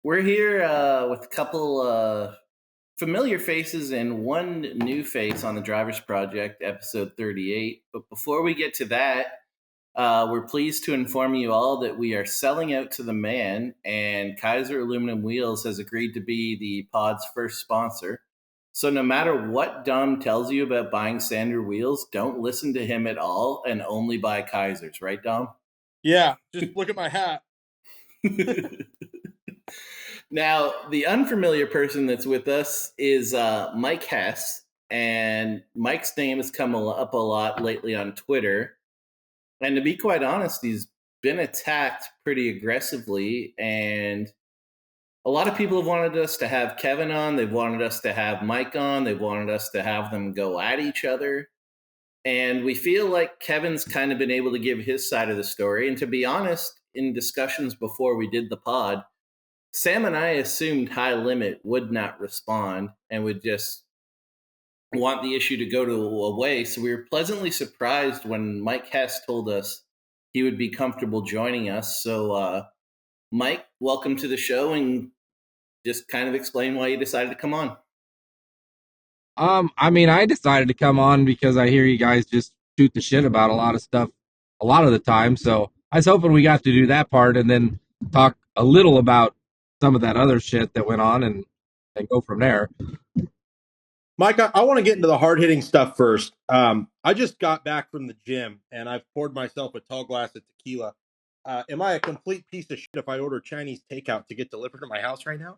We're here with a couple familiar faces and one new face on the Drivers Project, episode 38. But before we get to that, we're pleased to inform you all that we are selling out to the man, and Kaiser Aluminum Wheels has agreed to be the pod's first sponsor. So no matter what Dom tells you about buying Sander wheels, don't listen to him at all and only buy Kaisers, right, Dom? Yeah, just look at my hat. Now, the unfamiliar person that's with us is Mike Hess, and Mike's name has come up a lot lately on Twitter. And to be quite honest, he's been attacked pretty aggressively, and a lot of people have wanted us to have Kevin on. They've wanted us to have Mike on. They've wanted us to have them go at each other. And we feel like Kevin's kind of been able to give his side of the story. And to be honest, in discussions before we did the pod, Sam and I assumed High Limit would not respond and would just want the issue to go to away. So we were pleasantly surprised when Mike Hess told us he would be comfortable joining us. So, Mike, welcome to the show, and just kind of explain why you decided to come on. I decided to come on because I hear you guys just shoot the shit about a lot of stuff a lot of the time. So I was hoping we got to do that part and then talk a little about some of that other shit that went on and go from there. Mike, I want to get into the hard-hitting stuff first. I just got back from the gym, and I've poured myself a tall glass of tequila. Am I a complete piece of shit if I order Chinese takeout to get delivered to my house right now?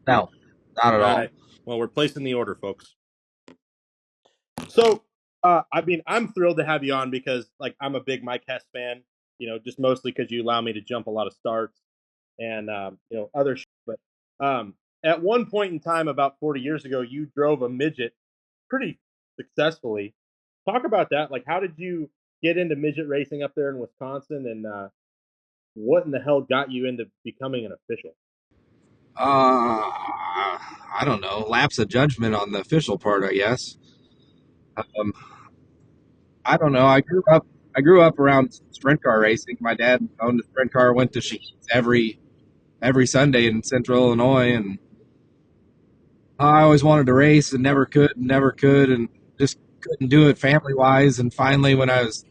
No, not at all. Right. Well, we're placing the order, folks. So, I'm thrilled to have you on because, I'm a big Mike Hess fan. Just mostly because you allow me to jump a lot of starts and other shit. But at one point in time, about 40 years ago, you drove a midget pretty successfully. Talk about that. Like, how did you get into midget racing up there in Wisconsin, and what in the hell got you into becoming an official? I don't know. Lapse of judgment on the official part, I guess. Um, I don't know. I grew up around sprint car racing. My dad owned a sprint car, went to Shaheen's every Sunday in Central Illinois, and I always wanted to race and never could, and just couldn't do it family wise. And finally, when I was,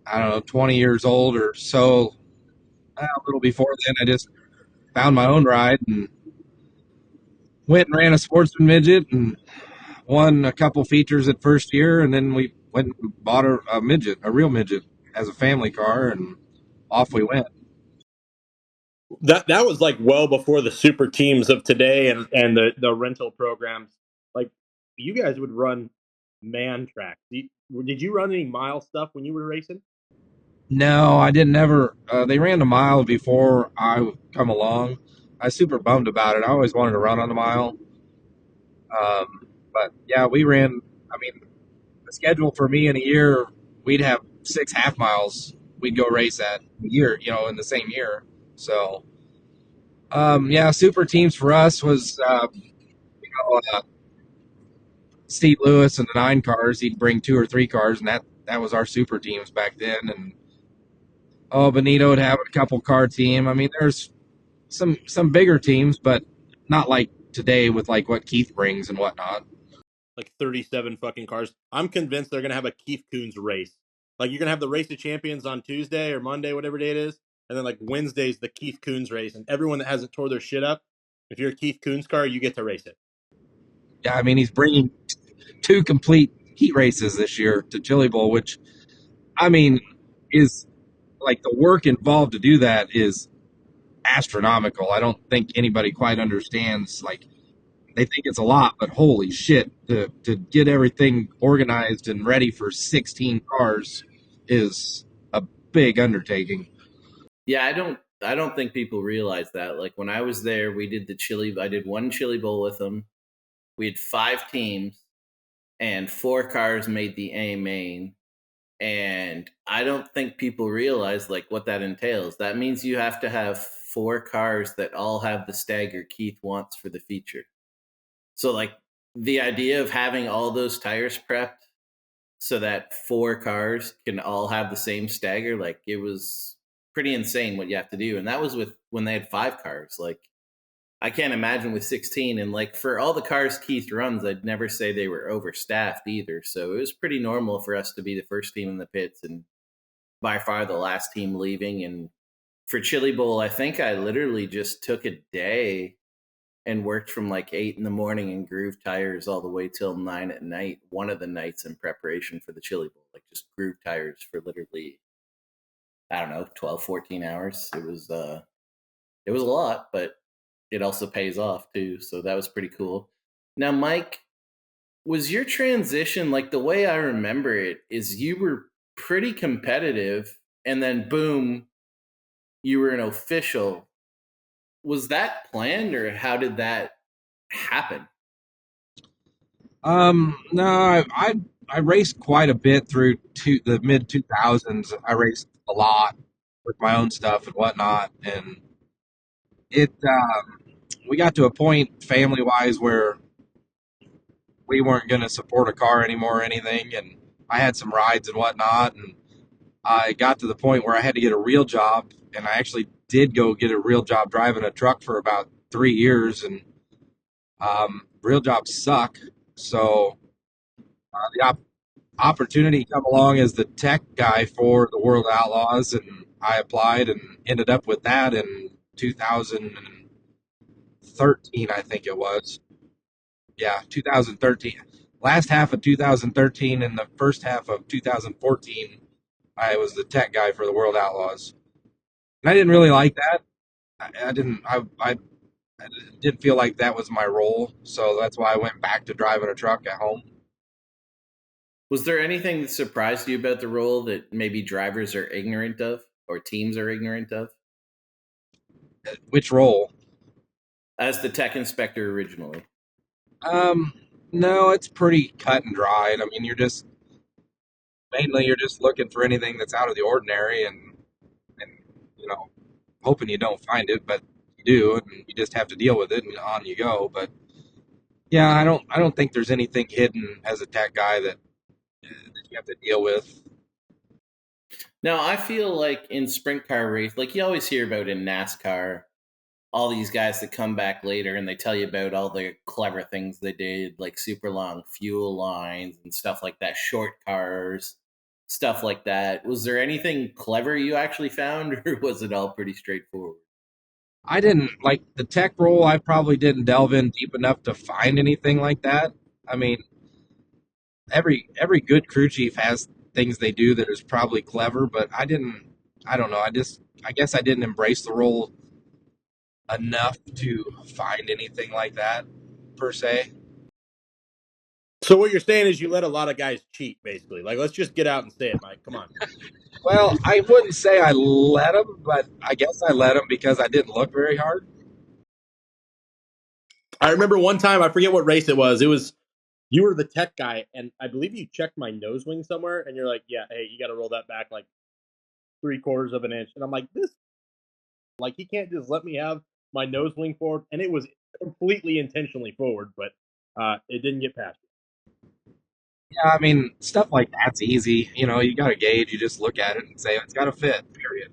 I don't know, 20 years old or so, a little before then, I just found my own ride and went and ran a sportsman midget and won a couple features at first year. And then we went and bought a midget, a real midget, as a family car, and off we went. That was like well before the super teams of today and the rental programs. Like, you guys would run man tracks. Did you run any mile stuff when you were racing? No, I didn't ever. They ran the mile before I would come along. I was super bummed about it. I always wanted to run on the mile. But yeah, we ran. I mean, the schedule for me in a year, we'd have 6 half miles we'd go race at a year, in the same year. So, yeah, super teams for us was, Steve Lewis and the 9 cars. He'd bring 2 or 3 cars, and that was our super teams back then. And Benito would have a couple car team. I mean, there's some bigger teams, but not like today with like what Keith brings and whatnot. Like 37 fucking cars. I'm convinced they're gonna have a Keith Coons race. Like, you're gonna have the race of champions on Tuesday or Monday, whatever day it is, and then like Wednesday's the Keith Coons race, and everyone that hasn't tore their shit up, if you're a Keith Coons car, you get to race it. Yeah, I mean, he's bringing 2 complete heat races this year to Chili Bowl, which, I mean, is like the work involved to do that is astronomical. I don't think anybody quite understands. Like, they think it's a lot, but holy shit, to get everything organized and ready for 16 cars is a big undertaking. Yeah, I don't think people realize that. Like when I was there, I did one chili bowl with them. We had 5 teams and 4 cars made the A main. And I don't think people realize like what that entails. That means you have to have 4 cars that all have the stagger Keith wants for the feature. So like the idea of having all those tires prepped so that 4 cars can all have the same stagger, like it was pretty insane what you have to do. And that was with when they had 5 cars. Like, I can't imagine with 16. And like for all the cars Keith runs, I'd never say they were overstaffed either. So it was pretty normal for us to be the first team in the pits and by far the last team leaving. And for Chili Bowl, I think I literally just took a day and worked from like 8 in the morning and groove tires all the way till 9 at night. One of the nights in preparation for the Chili Bowl, like just groove tires for literally, I don't know, 12, 14 hours. It was a lot, but it also pays off too. So that was pretty cool. Now, Mike, was your transition like the way I remember it is you were pretty competitive and then boom, you were an official. Was that planned or how did that happen? No, I raced quite a bit through the mid 2000s. I raced a lot with my own stuff and whatnot, and it we got to a point family wise where we weren't going to support a car anymore or anything, and I had some rides and whatnot, and I got to the point where I had to get a real job, and I actually did go get a real job driving a truck for about 3 years, and real jobs suck. So the opportunity come along as the tech guy for the World Outlaws, and I applied and ended up with that in 2013, I think it was. Yeah, 2013. Last half of 2013 and the first half of 2014, I was the tech guy for the World Outlaws. And I didn't really like that. I didn't feel like that was my role, so that's why I went back to driving a truck at home. Was there anything that surprised you about the role that maybe drivers are ignorant of or teams are ignorant of? Which role? As the tech inspector originally. Um, no, it's pretty cut and dried. I mean, you're just looking for anything that's out of the ordinary, and you know, hoping you don't find it, but you do, and you just have to deal with it, and on you go. But yeah, I don't think there's anything hidden as a tech guy that you have to deal with. Now, I feel like in sprint car race, like you always hear about in NASCAR, all these guys that come back later and they tell you about all the clever things they did, like super long fuel lines and stuff like that, short cars, stuff like that. Was there anything clever you actually found, or was it all pretty straightforward? I didn't like the tech role. I probably didn't delve in deep enough to find anything like that. I mean, every good crew chief has things they do that is probably clever, but I didn't. I don't know. I guess I didn't embrace the role enough to find anything like that per se. So what you're saying is you let a lot of guys cheat, basically. Like, let's just get out and say it, Mike. Come on. Well, I wouldn't say I let him, but I guess I let him because I didn't look very hard. I remember one time, I forget what race it was. It was you were the tech guy, and I believe you checked my nose wing somewhere, and you're like, "Yeah, hey, you got to roll that back like 3/4 of an inch." And I'm like, "This, like, he can't just let me have my nose wing forward." And it was completely intentionally forward, but it didn't get past. Yeah, I mean, stuff like that's easy. You got to gauge. You just look at it and say it's got to fit. Period.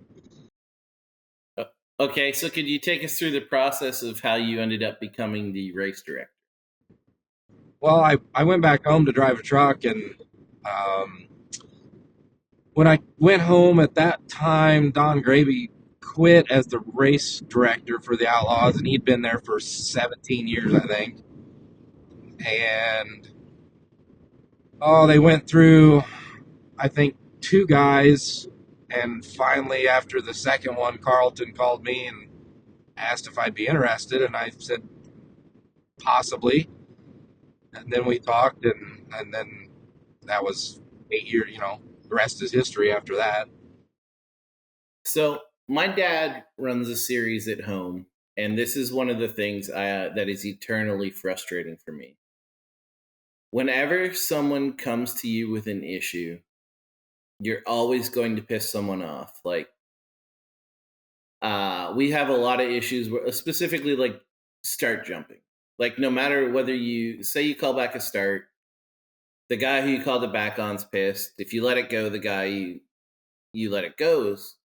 Uh, Okay, so could you take us through the process of how you ended up becoming the race director? Well, I went back home to drive a truck, and um, when I went home at that time, Don Gravy quit as the race director for the Outlaws, and he'd been there for 17 years, I think. And they went through, I think, two guys, and finally, after the second one, Carlton called me and asked if I'd be interested, and I said possibly. And then we talked, and then that was 8 years. The rest is history after that. So, my dad runs a series at home, and this is one of the things that is eternally frustrating for me. Whenever someone comes to you with an issue, you're always going to piss someone off. Like, we have a lot of issues, specifically like start jumping. Like, no matter whether you say you call back a start, the guy who you called it back on's pissed. If you let it go, the guy you let it goes.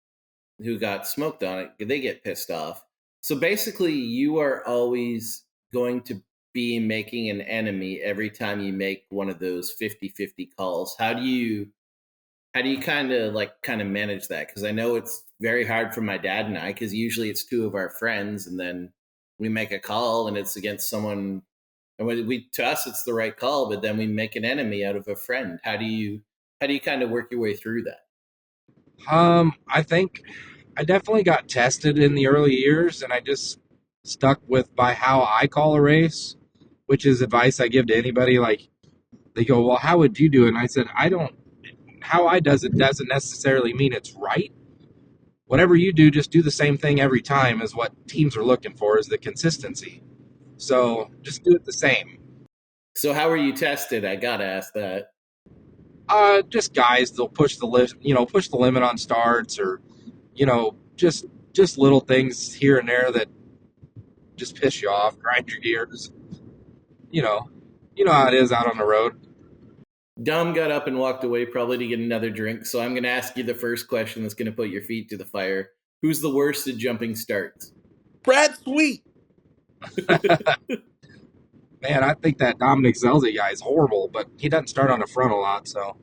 who got smoked on it, they get pissed off. So basically, you are always going to be making an enemy every time you make one of those 50-50 calls. How do you kind of manage that? Because I know it's very hard for my dad and I, because usually it's two of our friends, and then we make a call and it's against someone, and we to us it's the right call, but then we make an enemy out of a friend. How do you kind of work your way through that? I think I definitely got tested in the early years, and I just stuck with by how I call a race, which is advice I give to anybody. Like they go, "Well, how would you do it?" And I said, "I don't. How I does it doesn't necessarily mean it's right. Whatever you do, just do the same thing every time. Is what teams are looking for is the consistency. So just do it the same. So how are you tested? I gotta ask that. Just guys, they'll push the limit on starts, or just little things here and there that just piss you off, grind your gears. You know, you know how it is out on the road. Dom got up and walked away, probably to get another drink. So I'm going to ask you the first question that's going to put your feet to the fire. Who's the worst at jumping starts? Brad Sweet. Man, I think that Dominic Zelzi guy is horrible, but he doesn't start on the front a lot, so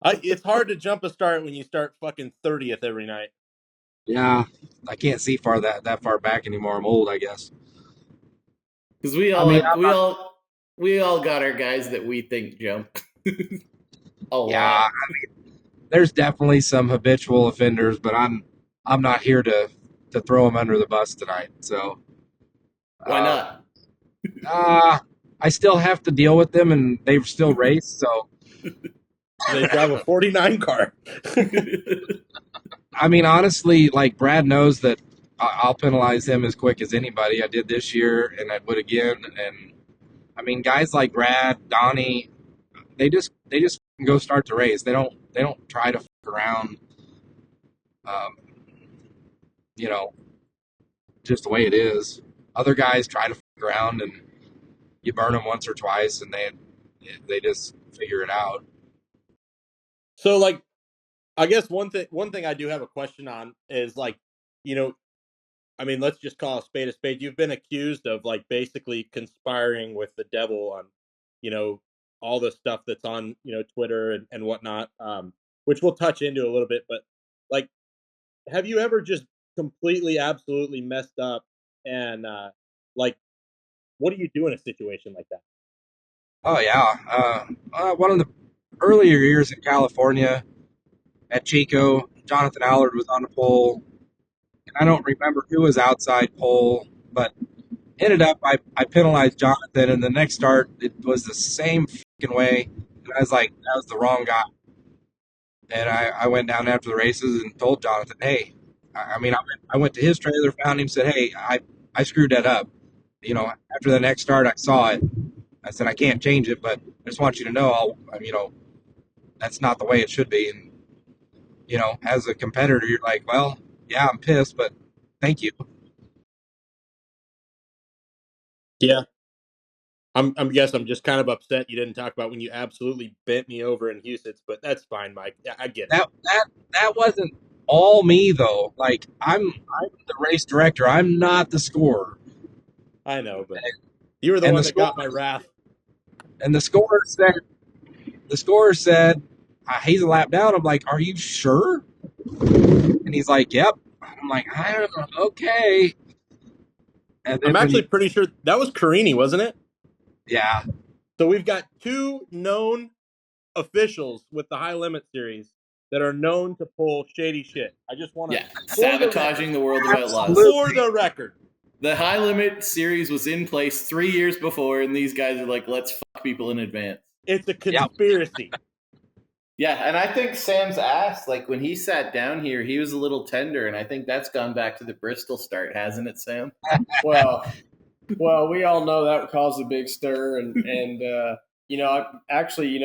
It's hard to jump a start when you start fucking 30th every night. yeah, I can't see that far back anymore. I'm old, I guess. Because we I all mean, like we all got our guys that we think jump a yeah, lot. there's definitely some habitual offenders, but I'm not here to throw them under the bus tonight. So, Why uh, not? I still have to deal with them, and they've still raced. So, They drive a 49 car. I mean, honestly, like Brad knows that I'll penalize him as quick as anybody. I did this year, and I would again. And I mean, guys like Brad, Donnie, they just go start the race. They don't try to fuck around. Um, you know, just the way it is. Other guys try to fuck around, and you burn them once or twice, and they just figure it out. So like I guess one thing I do have a question on is like, you know, I mean, let's just call a spade a spade. You've been accused of like basically conspiring with the devil on, you know, all the stuff that's on, Twitter and whatnot, which we'll touch into a little bit. But like, have you ever just completely, absolutely messed up? And like, what do you do in a situation like that? Oh yeah, one of the earlier years in California at Chico, Jonathan Allard was on the pole. I don't remember who was outside pole, but ended up I penalized Jonathan, and the next start it was the same fucking way, and I was like, that was the wrong guy. And I went down after the races and told Jonathan, hey, I went to his trailer, found him, said, hey, I screwed that up. After the next start, I saw it. I said, I can't change it, but I just want you to know, that's not the way it should be. And, as a competitor, you're like, well, yeah, I'm pissed, but thank you. Yeah. I'm just kind of upset you didn't talk about when you absolutely bent me over in Houston, but that's fine, Mike. Yeah, I get it. That wasn't all me though. Like I'm the race director. I'm not the scorer. I know, but you were the And one the that score got my wrath. and the scorer said he's a lap down. I'm like, are you sure? And he's like, yep. I'm like, I don't know. Okay. And then I'm when actually you, pretty sure that was Carini, wasn't it? yeah, So we've got two known officials with the high limit series that are known to pull shady shit. I just want to, Yeah, for the record, sabotaging the world of outlaws. for absolutely. the record. The high limit series was in place 3 years before, and these guys are like, let's fuck people in advance. It's a Yep. conspiracy. Yeah, and I think Sam's ass, like when he sat down here, he was a little tender, and I think that's gone back to the Bristol start, hasn't it, Sam? Well, well, we all know that caused a big stir, actually,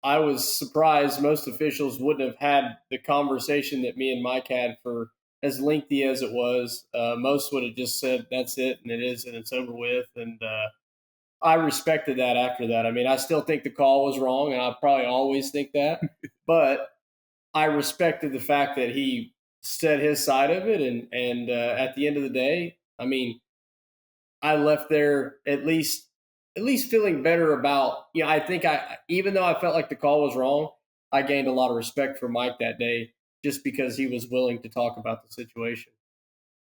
I was surprised most officials wouldn't have had the conversation that me and Mike had for as lengthy as it was. Most would have just said, "That's it, and it is, and it's over with." And I respected that after that. I mean, I still think the call was wrong, and I probably always think that. But I respected the fact that he said his side of it, and at the end of the day, I mean, I left there at least feeling better about. I think I even though I felt like the call was wrong, I gained a lot of respect for Mike that day just because he was willing to talk about the situation.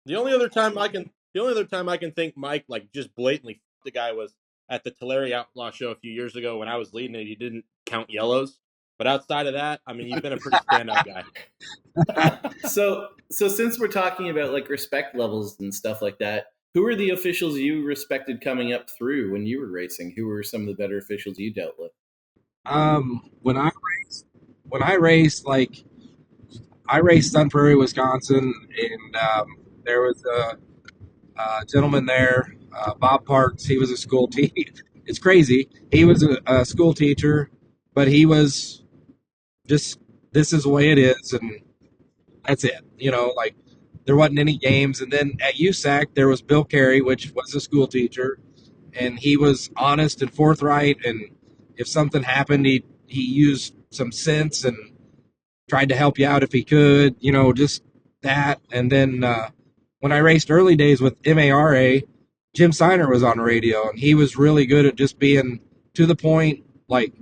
The only other time I can think Mike like just blatantly f***ed the guy was at the Tulare Outlaw show a few years ago when I was leading it. He didn't count yellows, but outside of that, I mean, you've been a pretty standout guy. So since we're talking about like respect levels and stuff like that, who are the officials you respected coming up through when you were racing? Who were some of the better officials you dealt with? When I raced, like I raced Sun Prairie, Wisconsin, and there was a gentleman there, Bob Parks. He was a school teacher. It's crazy. He was a school teacher, but he was just, this is the way it is, and that's it. Like there wasn't any games. And then at USAC, there was Bill Carey, which was a school teacher, and he was honest and forthright. And if something happened, he used some sense and tried to help you out if he could. Just that. And then when I raced early days with MARA, Jim Siner was on the radio, and he was really good at just being to the point. Like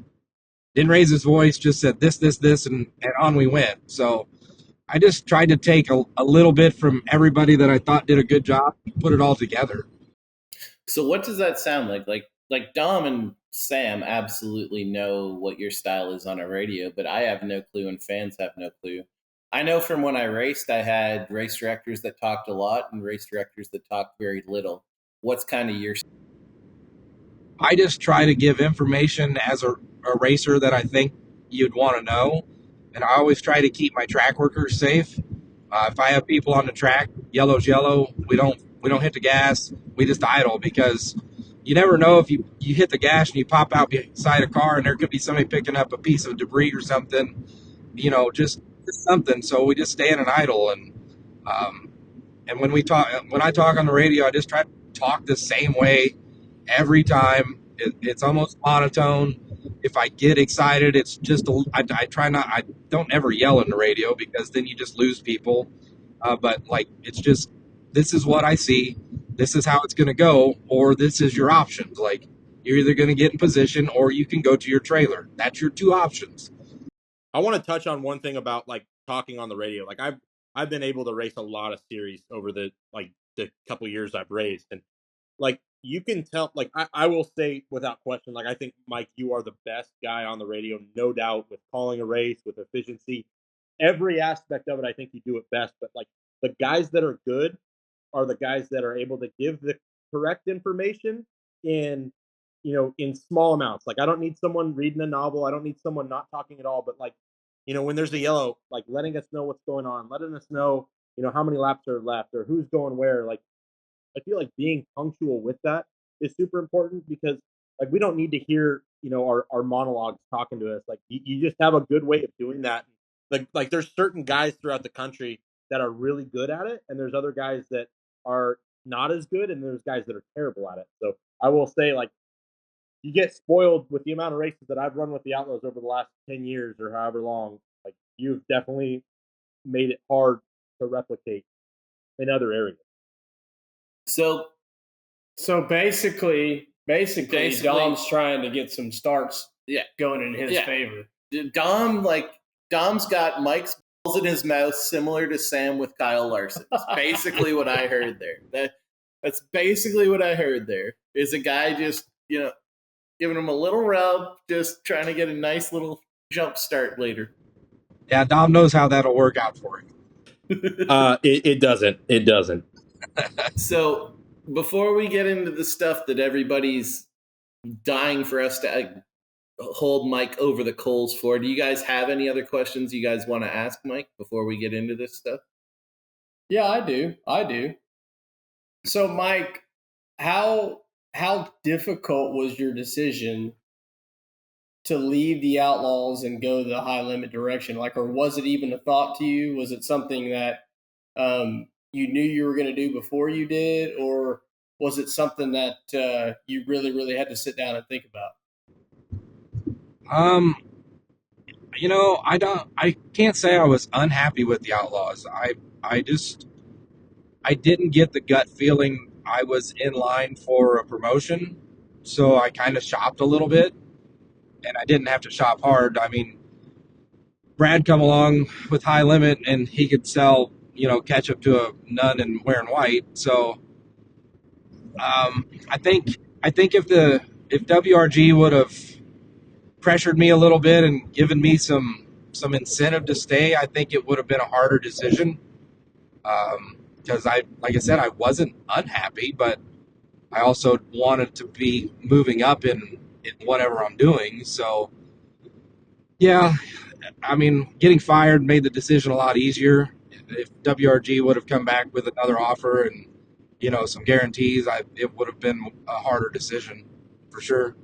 didn't raise his voice, just said this, and on we went. So I just tried to take a little bit from everybody that I thought did a good job, put it all together. So what does that sound like? Like Dom and Sam absolutely know what your style is on a radio, but I have no clue and fans have no clue. I know from when I raced, I had race directors that talked a lot and race directors that talked very little. What's kind of your I just try to give information as a racer that I think you'd want to know. And I always try to keep my track workers safe. If I have people on the track, yellow's yellow. We don't hit the gas. We just idle because you never know if you hit the gas and you pop out beside a car and there could be somebody picking up a piece of debris or something. Just something. So we just stand and idle. Um, and when I talk on the radio, I just try to talk the same way every time. It's almost monotone. If I get excited, it's just I try not. I don't ever yell in the radio because then you just lose people. But like it's just this is what I see. This is how it's going to go, or this is your options. Like you're either going to get in position or you can go to your trailer. That's your two options. I want to touch on one thing about like talking on the radio. Like I've been able to race a lot of series over the couple years I've raced, and like you can tell. Like I will say without question, like I think Mike, you are the best guy on the radio, no doubt, with calling a race, with efficiency, every aspect of it. I think you do it best. But like the guys that are good are the guys that are able to give the correct information in in small amounts. Like I don't need someone reading a novel. I don't need someone not talking at all. But like when there's a yellow, like letting us know what's going on, letting us know how many laps are left or who's going where. Like I feel like being punctual with that is super important because like we don't need to hear our monologues talking to us. Like you just have a good way of doing that. Like there's certain guys throughout the country that are really good at it, and there's other guys that are not as good, and there's guys that are terrible at it. So I will say like you get spoiled with the amount of races that I've run with the Outlaws over the last 10 years or however long. Like you've definitely made it hard to replicate in other areas. so So basically, Dom's trying to get some starts yeah going in his Yeah. favor. Dom's got Mike's balls in his mouth, similar to Sam with Kyle Larson. That's basically what I heard there. That's basically what I heard there. Is a guy just giving him a little rub, just trying to get a nice little jump start later. Yeah, Dom knows how that'll work out for him. It doesn't. It doesn't. So before we get into the stuff that everybody's dying for us to hold Mike over the coals for, do you guys have any other questions you guys want to ask Mike before we get into this stuff? Yeah, I do. So, Mike, how difficult was your decision to leave the Outlaws and go the high limit direction? Like, or was it even a thought to you? Was it something that you knew you were going to do before you did, or was it something that you really, really had to sit down and think about? Um, I can't say I was unhappy with the Outlaws. I didn't get the gut feeling I was in line for a promotion, so I kind of shopped a little bit, and I didn't have to shop hard. I mean, Brad come along with High Limit, and he could sell ketchup to a nun and wearing white. So I think if WRG would have pressured me a little bit and given me some incentive to stay, I think it would have been a harder decision. Because like I said, I wasn't unhappy, but I also wanted to be moving up in whatever I'm doing. So yeah, I mean, getting fired made the decision a lot easier. If WRG would have come back with another offer and some guarantees, it would have been a harder decision for sure.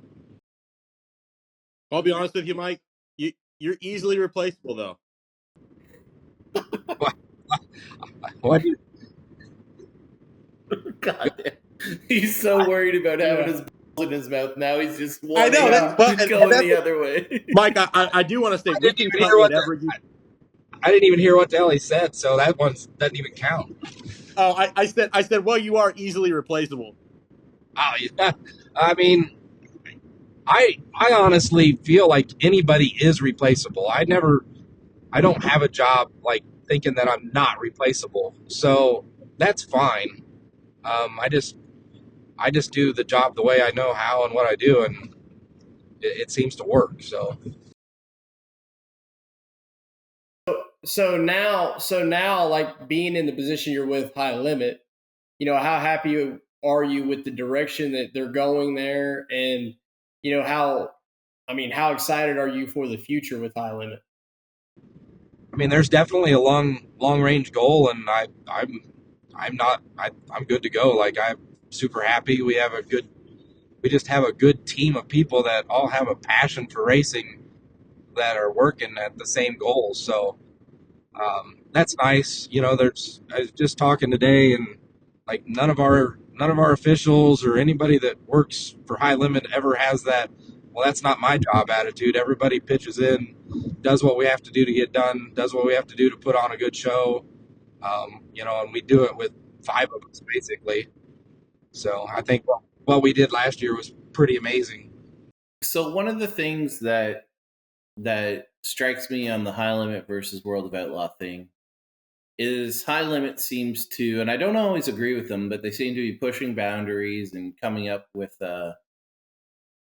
I'll be honest with you, Mike. You're easily replaceable, though. What do you, God damn. He's so worried about having his balls in his mouth. Now he's just I know that, but going that's the other way. Mike. I do want to say I we didn't can even cut hear whatever you. I didn't even hear what the hell he said, so that one doesn't even count. Oh, I said, well, you are easily replaceable. Oh, yeah. I mean, I honestly feel like anybody is replaceable. I don't have a job like thinking that I'm not replaceable, so that's fine. I just do the job the way I know how and what I do, and it seems to work. So So now, like being in the position you're with High Limit, how happy are you with the direction that they're going there, and how excited are you for the future with High Limit? I mean, there's definitely a long range goal, and I'm good to go. Like, I'm super happy. We just have a good team of people that all have a passion for racing that are working at the same goals. So that's nice. I was just talking today, and like none of our officials or anybody that works for High Limit ever has that. Well, that's not my job attitude. Everybody pitches in, does what we have to do to get done, does what we have to do to put on a good show. And we do it with five of us basically. So I think what we did last year was pretty amazing. So one of the things that strikes me on the High Limit versus World of Outlaw thing is High Limit seems to, and I don't always agree with them, but they seem to be pushing boundaries and coming up with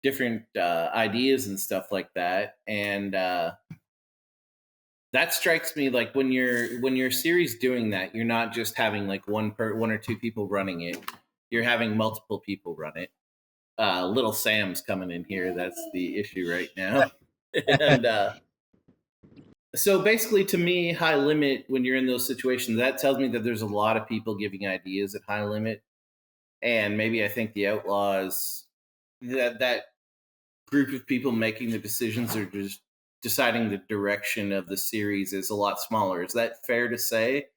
different ideas and stuff like that. And that strikes me like when your series doing that, you're not just having like one or two people running it. You're having multiple people run it. Little Sam's coming in here. That's the issue right now. And so basically, to me, High Limit, when you're in those situations, that tells me that there's a lot of people giving ideas at High Limit. And maybe I think the Outlaws, that group of people making the decisions or just deciding the direction of the series is a lot smaller. Is that fair to say?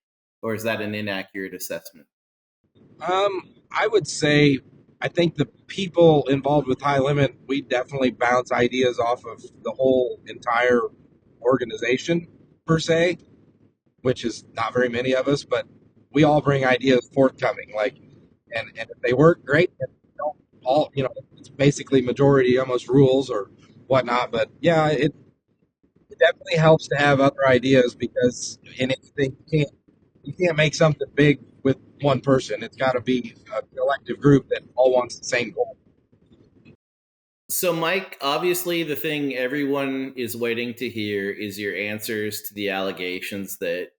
Or is that an inaccurate assessment? I would say I think the people involved with High Limit, we definitely bounce ideas off of the whole entire organization per se, which is not very many of us, but we all bring ideas forthcoming. Like, and if they work, great. If they don't, it's basically majority almost rules or whatnot. But yeah, it definitely helps to have other ideas because in anything you can't make something big with one person. It's got to be a collective group that all wants the same goal. So, Mike, obviously, the thing everyone is waiting to hear is your answers to the allegations that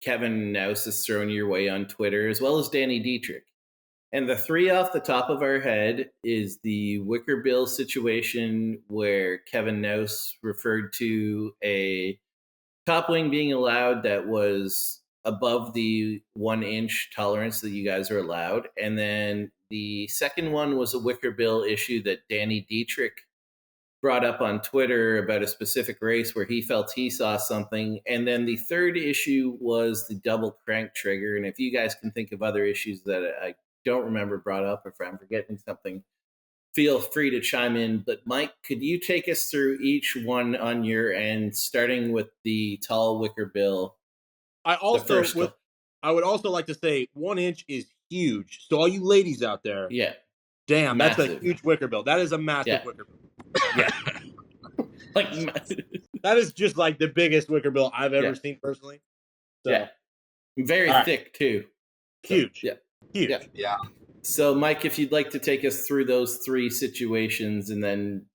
Kevin Nouse has thrown your way on Twitter, as well as Danny Dietrich. And the three off the top of our head is the Wicker Bill situation where Kevin Nouse referred to a top wing being allowed that was above the 1 inch tolerance that you guys are allowed. And then the second one was a Wicker Bill issue that Danny Dietrich brought up on Twitter about a specific race where he felt he saw something. And then the third issue was the double crank trigger. And if you guys can think of other issues that I don't remember brought up, or if I'm forgetting something, feel free to chime in. But Mike, could you take us through each one on your end, starting with the tall wicker bill? I first one. would also like to say 1 inch is huge. So all you ladies out there, Yeah, damn, that's a massive. huge wicker bill. That is a massive Yeah. wicker bill. Yeah. Like, That is just like the biggest wicker bill I've ever Yeah. seen personally. So yeah, very All right. thick too. So, huge. yeah. Huge. Yeah. Yeah. So, Mike, if you'd like to take us through those three situations, and then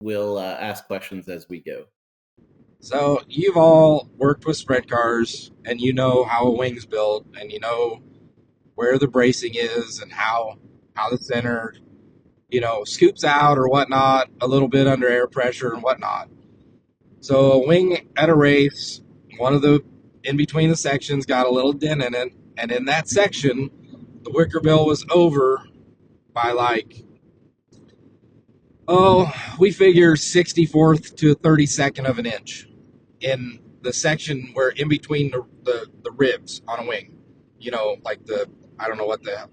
we'll ask questions as we go. So you've all worked with sprint cars, and you know how a wing's built, and you know where the bracing is, and how the center, scoops out or whatnot, a little bit under air pressure and whatnot. So a wing at a race, one of the in between the sections got a little dent in it, and in that section, the wicker bill was over by we figure 64th to 32nd of an inch in the section where in between the ribs on a wing. Like I don't know what the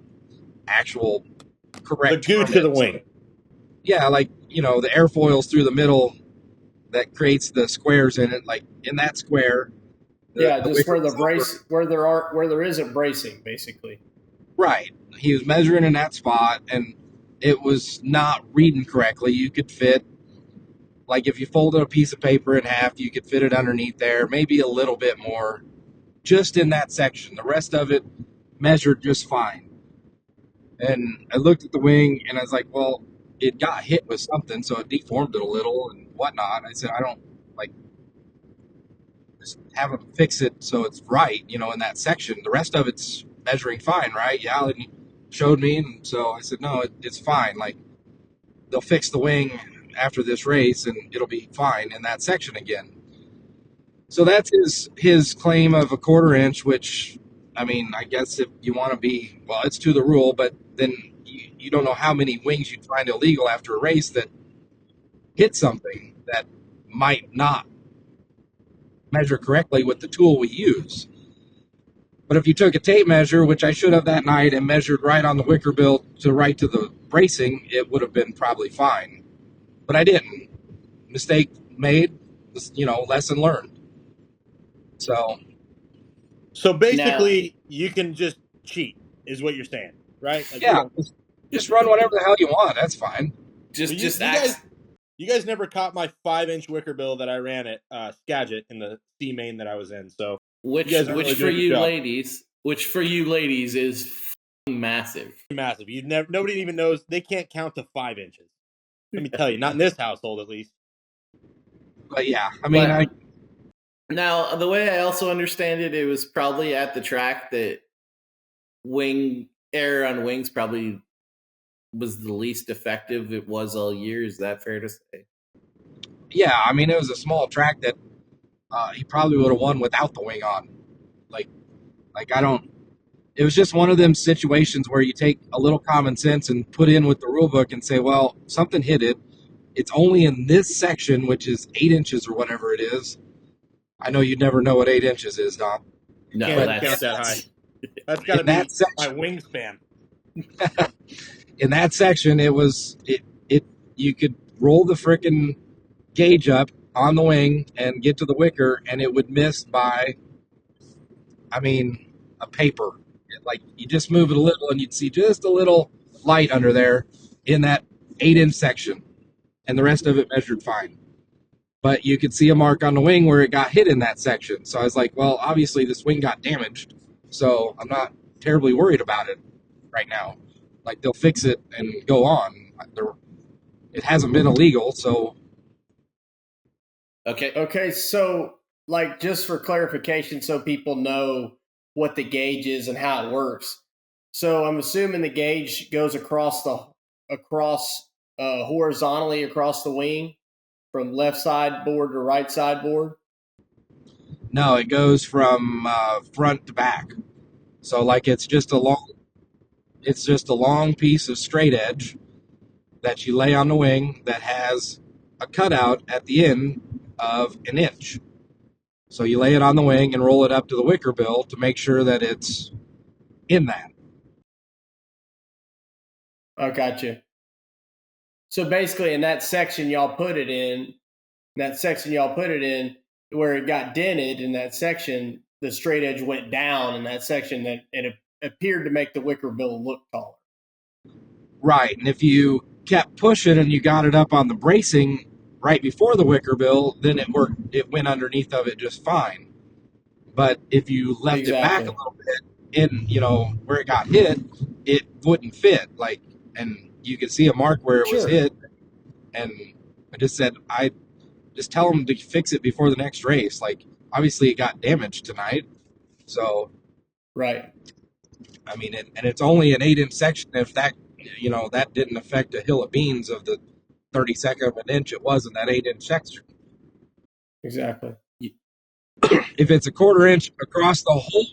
actual correct The gooch term of the is. wing. Yeah, like, the airfoils through the middle that creates the squares in it, like in that square. Just where the brace, where there isn't bracing, basically. Right. He was measuring in that spot, and it was not reading correctly. You could fit, like if you folded a piece of paper in half, you could fit it underneath there, maybe a little bit more, just in that section. The rest of it measured just fine. And I looked at the wing, and I was like, well, it got hit with something, so it deformed it a little and whatnot. I said, I don't, just have them fix it so it's right, in that section. The rest of it's measuring fine, right? Yeah, and he showed me, and so I said, no, it's fine. Like, they'll fix the wing after this race, and it'll be fine in that section again. So that's his claim of a 1/4 inch, which, I mean, I guess if you want to be, well, it's to the rule, but then you don't know how many wings you'd find illegal after a race that hit something that might not measure correctly with the tool we use. But if you took a tape measure, which I should have that night, and measured right on the wicker bill to right to the bracing, it would have been probably fine. But I didn't. Mistake made, lesson learned. So basically, you can just cheat, is what you're saying, right? Like, yeah, just run whatever the hell you want. That's fine. You guys never caught my 5-inch wicker bill that I ran at Skagit in the C main that I was in. So which for you ladies is massive. Massive. Nobody even knows. They can't count to 5 inches. Let me tell you, not in this household at least. But yeah, I mean, now the way I also understand it, it was probably at the track that wing air on wings probably was the least effective it was all year. Is that fair to say? Yeah, I mean, it was a small track that he probably would have won without the wing on. It was just one of them situations where you take a little common sense and put in with the rule book and say, well, something hit it. It's only in this section, which is 8 inches or whatever it is. I know you'd never know what 8 inches is, Dom. No, can't count that high. That's got to be my wingspan. In that section, you could roll the frickin' gauge up on the wing and get to the wicker, and it would miss by, a paper. Like, you just move it a little, and you'd see just a little light under there in that 8-inch section, and the rest of it measured fine. But you could see a mark on the wing where it got hit in that section. So I was like, well, obviously this wing got damaged, so I'm not terribly worried about it right now. Like, they'll fix it and go on. It hasn't been illegal, so. Okay, so, like, just for clarification, so people know what the gauge is and how it works. So I'm assuming the gauge goes horizontally across the wing from left side board to right side board. No, it goes from front to back. So, like, it's just a long piece of straight edge that you lay on the wing that has a cutout at the end of 1 inch. So you lay it on the wing and roll it up to the wicker bill to make sure that it's in that. I got you. So basically, in that section y'all put it in, where it got dented in that section, the straight edge went down in that section, and it appeared to make the wicker bill look taller. Right, and if you kept pushing and you got it up on the bracing right before the wicker bill, then it worked. It went underneath of it just fine. But if you left it back a little bit in, where it got hit, it wouldn't fit. And you could see a mark where it was hit. And I just said, I just tell them to fix it before the next race. Obviously it got damaged tonight. So, right. I mean, and it's only an 8-inch section. If that, that didn't affect a hill of beans of the 32nd of an inch it was in that 8-inch section. Exactly. If it's a 1/4 inch across the whole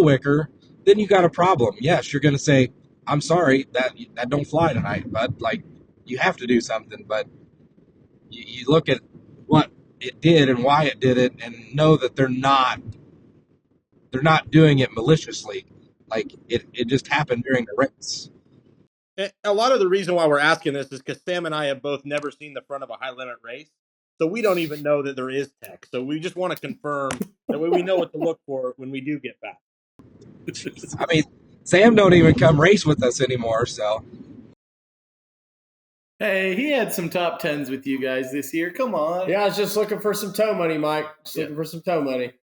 wicker, then you got a problem. Yes, you're going to say, I'm sorry, that don't fly tonight, but you have to do something. But you look at what it did and why it did it, and know that they're not doing it maliciously. It just happened during the race. A lot of the reason why we're asking this is because Sam and I have both never seen the front of a high limit race. So we don't even know that there is tech. So we just want to confirm that way we know what to look for when we do get back. I mean, Sam don't even come race with us anymore, so. Hey, he had some top 10s with you guys this year. Come on. Yeah, I was just looking for some tow money, Mike. Looking for some tow money.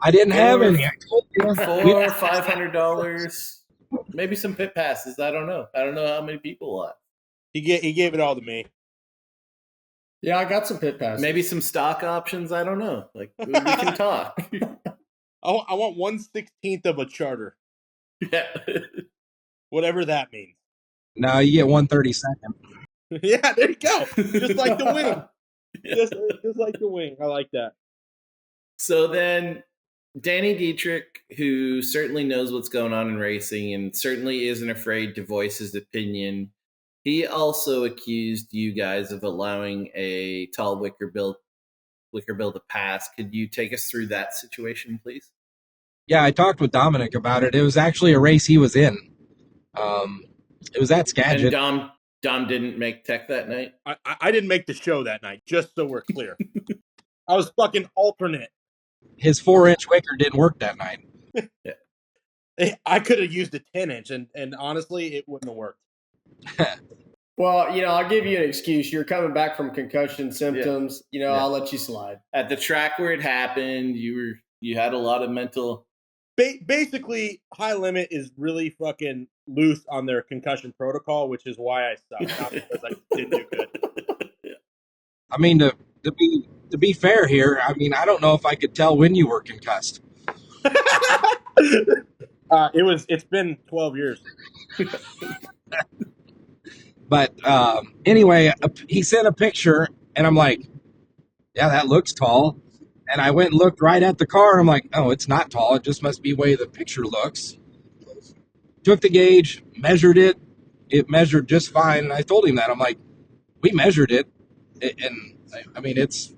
I didn't have any. I told you. $400, $500. Maybe some pit passes. I don't know. I don't know how many people want. He gave it all to me. Yeah, I got some pit passes. Maybe some stock options. I don't know. We can talk. I want 1/16 of a charter. Yeah. Whatever that means. No, you get 1/32. Yeah, there you go. Just like the wing. Just like the wing. I like that. So then Danny Dietrich, who certainly knows what's going on in racing and certainly isn't afraid to voice his opinion, he also accused you guys of allowing a tall wicker bill to pass. Could you take us through that situation, please? Yeah, I talked with Dominic about it. It was actually a race he was in. It was at Skagit. And Dom didn't make tech that night? I didn't make the show that night, just so we're clear. I was fucking alternate. His 4-inch wicker didn't work that night. Yeah. I could have used a 10-inch, and honestly, it wouldn't have worked. Well, I'll give you an excuse. You're coming back from concussion symptoms. Yeah. I'll let you slide. At the track where it happened, you had a lot of mental. Basically, High Limit is really fucking loose on their concussion protocol, which is why I suck, not because I didn't do good. Yeah. I mean, to be fair here, I mean, I don't know if I could tell when you were concussed. It's been 12 years. But anyway, he sent a picture, and I'm like, yeah, that looks tall. And I went and looked right at the car, and I'm like, oh, it's not tall. It just must be the way the picture looks. Took the gauge, measured it. It measured just fine. And I told him that. I'm like, we measured it. And I mean, it's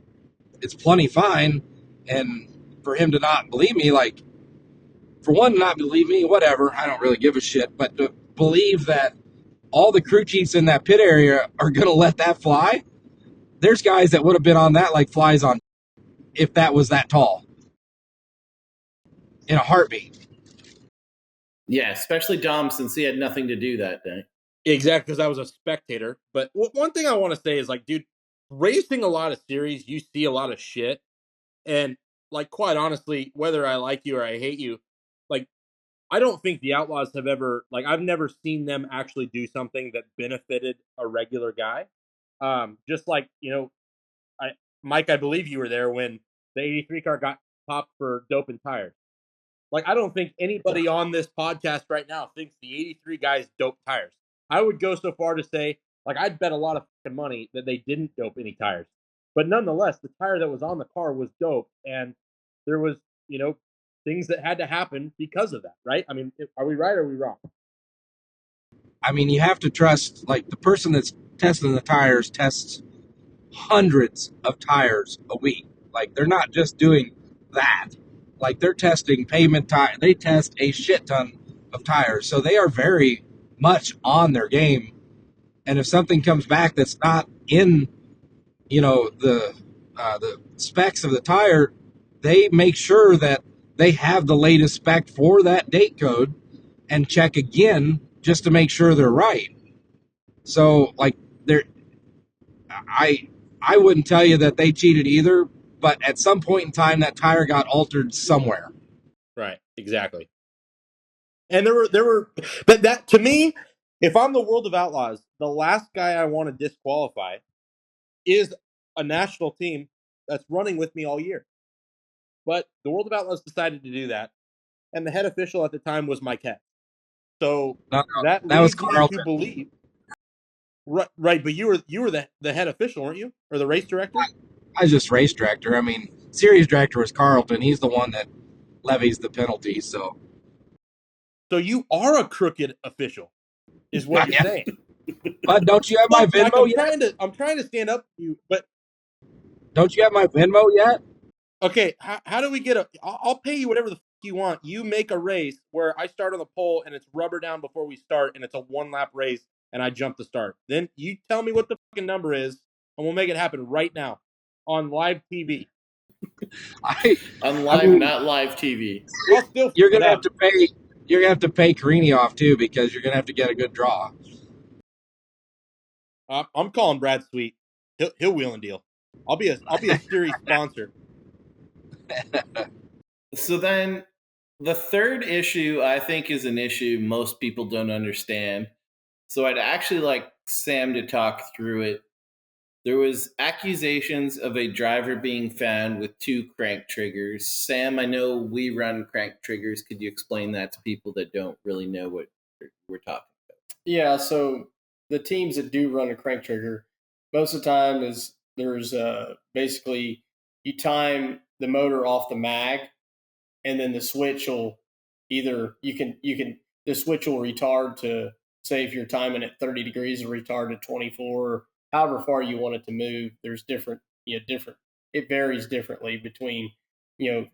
plenty fine. And for him to not believe me, for one, not believe me, whatever. I don't really give a shit. But to believe that all the crew chiefs in that pit area are going to let that fly, there's guys that would have been on that like flies on if that was that tall in a heartbeat. Yeah, especially Dom, since he had nothing to do that day. Exactly, because I was a spectator. But one thing I want to say is, dude, racing a lot of series, you see a lot of shit. And, quite honestly, whether I like you or I hate you, I don't think the Outlaws have ever, I've never seen them actually do something that benefited a regular guy. Just Mike, I believe you were there when the 83 car got popped for doping tires. I don't think anybody on this podcast right now thinks the 83 guys doped tires. I would go so far to say, I'd bet a lot of fucking money that they didn't dope any tires. But nonetheless, the tire that was on the car was doped, and there was, things that had to happen because of that, right? I mean, are we right or are we wrong? I mean, you have to trust, the person that's testing the tires tests hundreds of tires a week. They're not just doing that. They're testing pavement tire. They test a shit ton of tires. So they are very much on their game And if something comes back that's not in, the specs of the tire, they make sure that they have the latest spec for that date code and check again just to make sure they're right. So like there, I wouldn't tell you that they cheated either, but at some point in time that tire got altered somewhere. Right. Exactly. And but that to me, if I'm the World of Outlaws, the last guy I want to disqualify is a national team that's running with me all year. But the World of Outlaws decided to do that, and the head official at the time was Mike Hess. So No, that that was leads me to Carlton. believe, right? But you were the head official, weren't you, or the race director? I was just race director. I mean, series director was Carlton. He's the one that levies the penalties. So So you are a crooked official, is what you're saying. But don't you have my Fuck, Mike, Venmo yet? I'm trying to stand up to you, but Don't you have my Venmo yet? okay, how do we get I'll pay you whatever the fuck you want. You make a race where I start on the pole and it's rubber down before we start, and it's a 1 lap race, and I jump the start. Then you tell me what the fucking number is, and we'll make it happen right now on live TV. On I live, mean, not live TV. I'll still you're it gonna have up. to pay. You're gonna have to pay Carini off too because you're gonna have to get a good draw. I'm calling Brad Sweet. He'll wheel and deal. I'll be a series sponsor. So then the third issue I think is an issue most people don't understand. So I'd actually like Sam to talk through it. There was accusations of a driver being found with two crank triggers. Sam, I know we run crank triggers. Could you explain that to people that don't really know what we're talking about? Yeah, so the teams that do run a crank trigger, most of the time is there's basically you time the motor off the mag, and then the switch will either you can the switch will retard to, say, if you're timing at 30 degrees, it'll retard to 24, or however far you want it to move. There's different, it varies differently between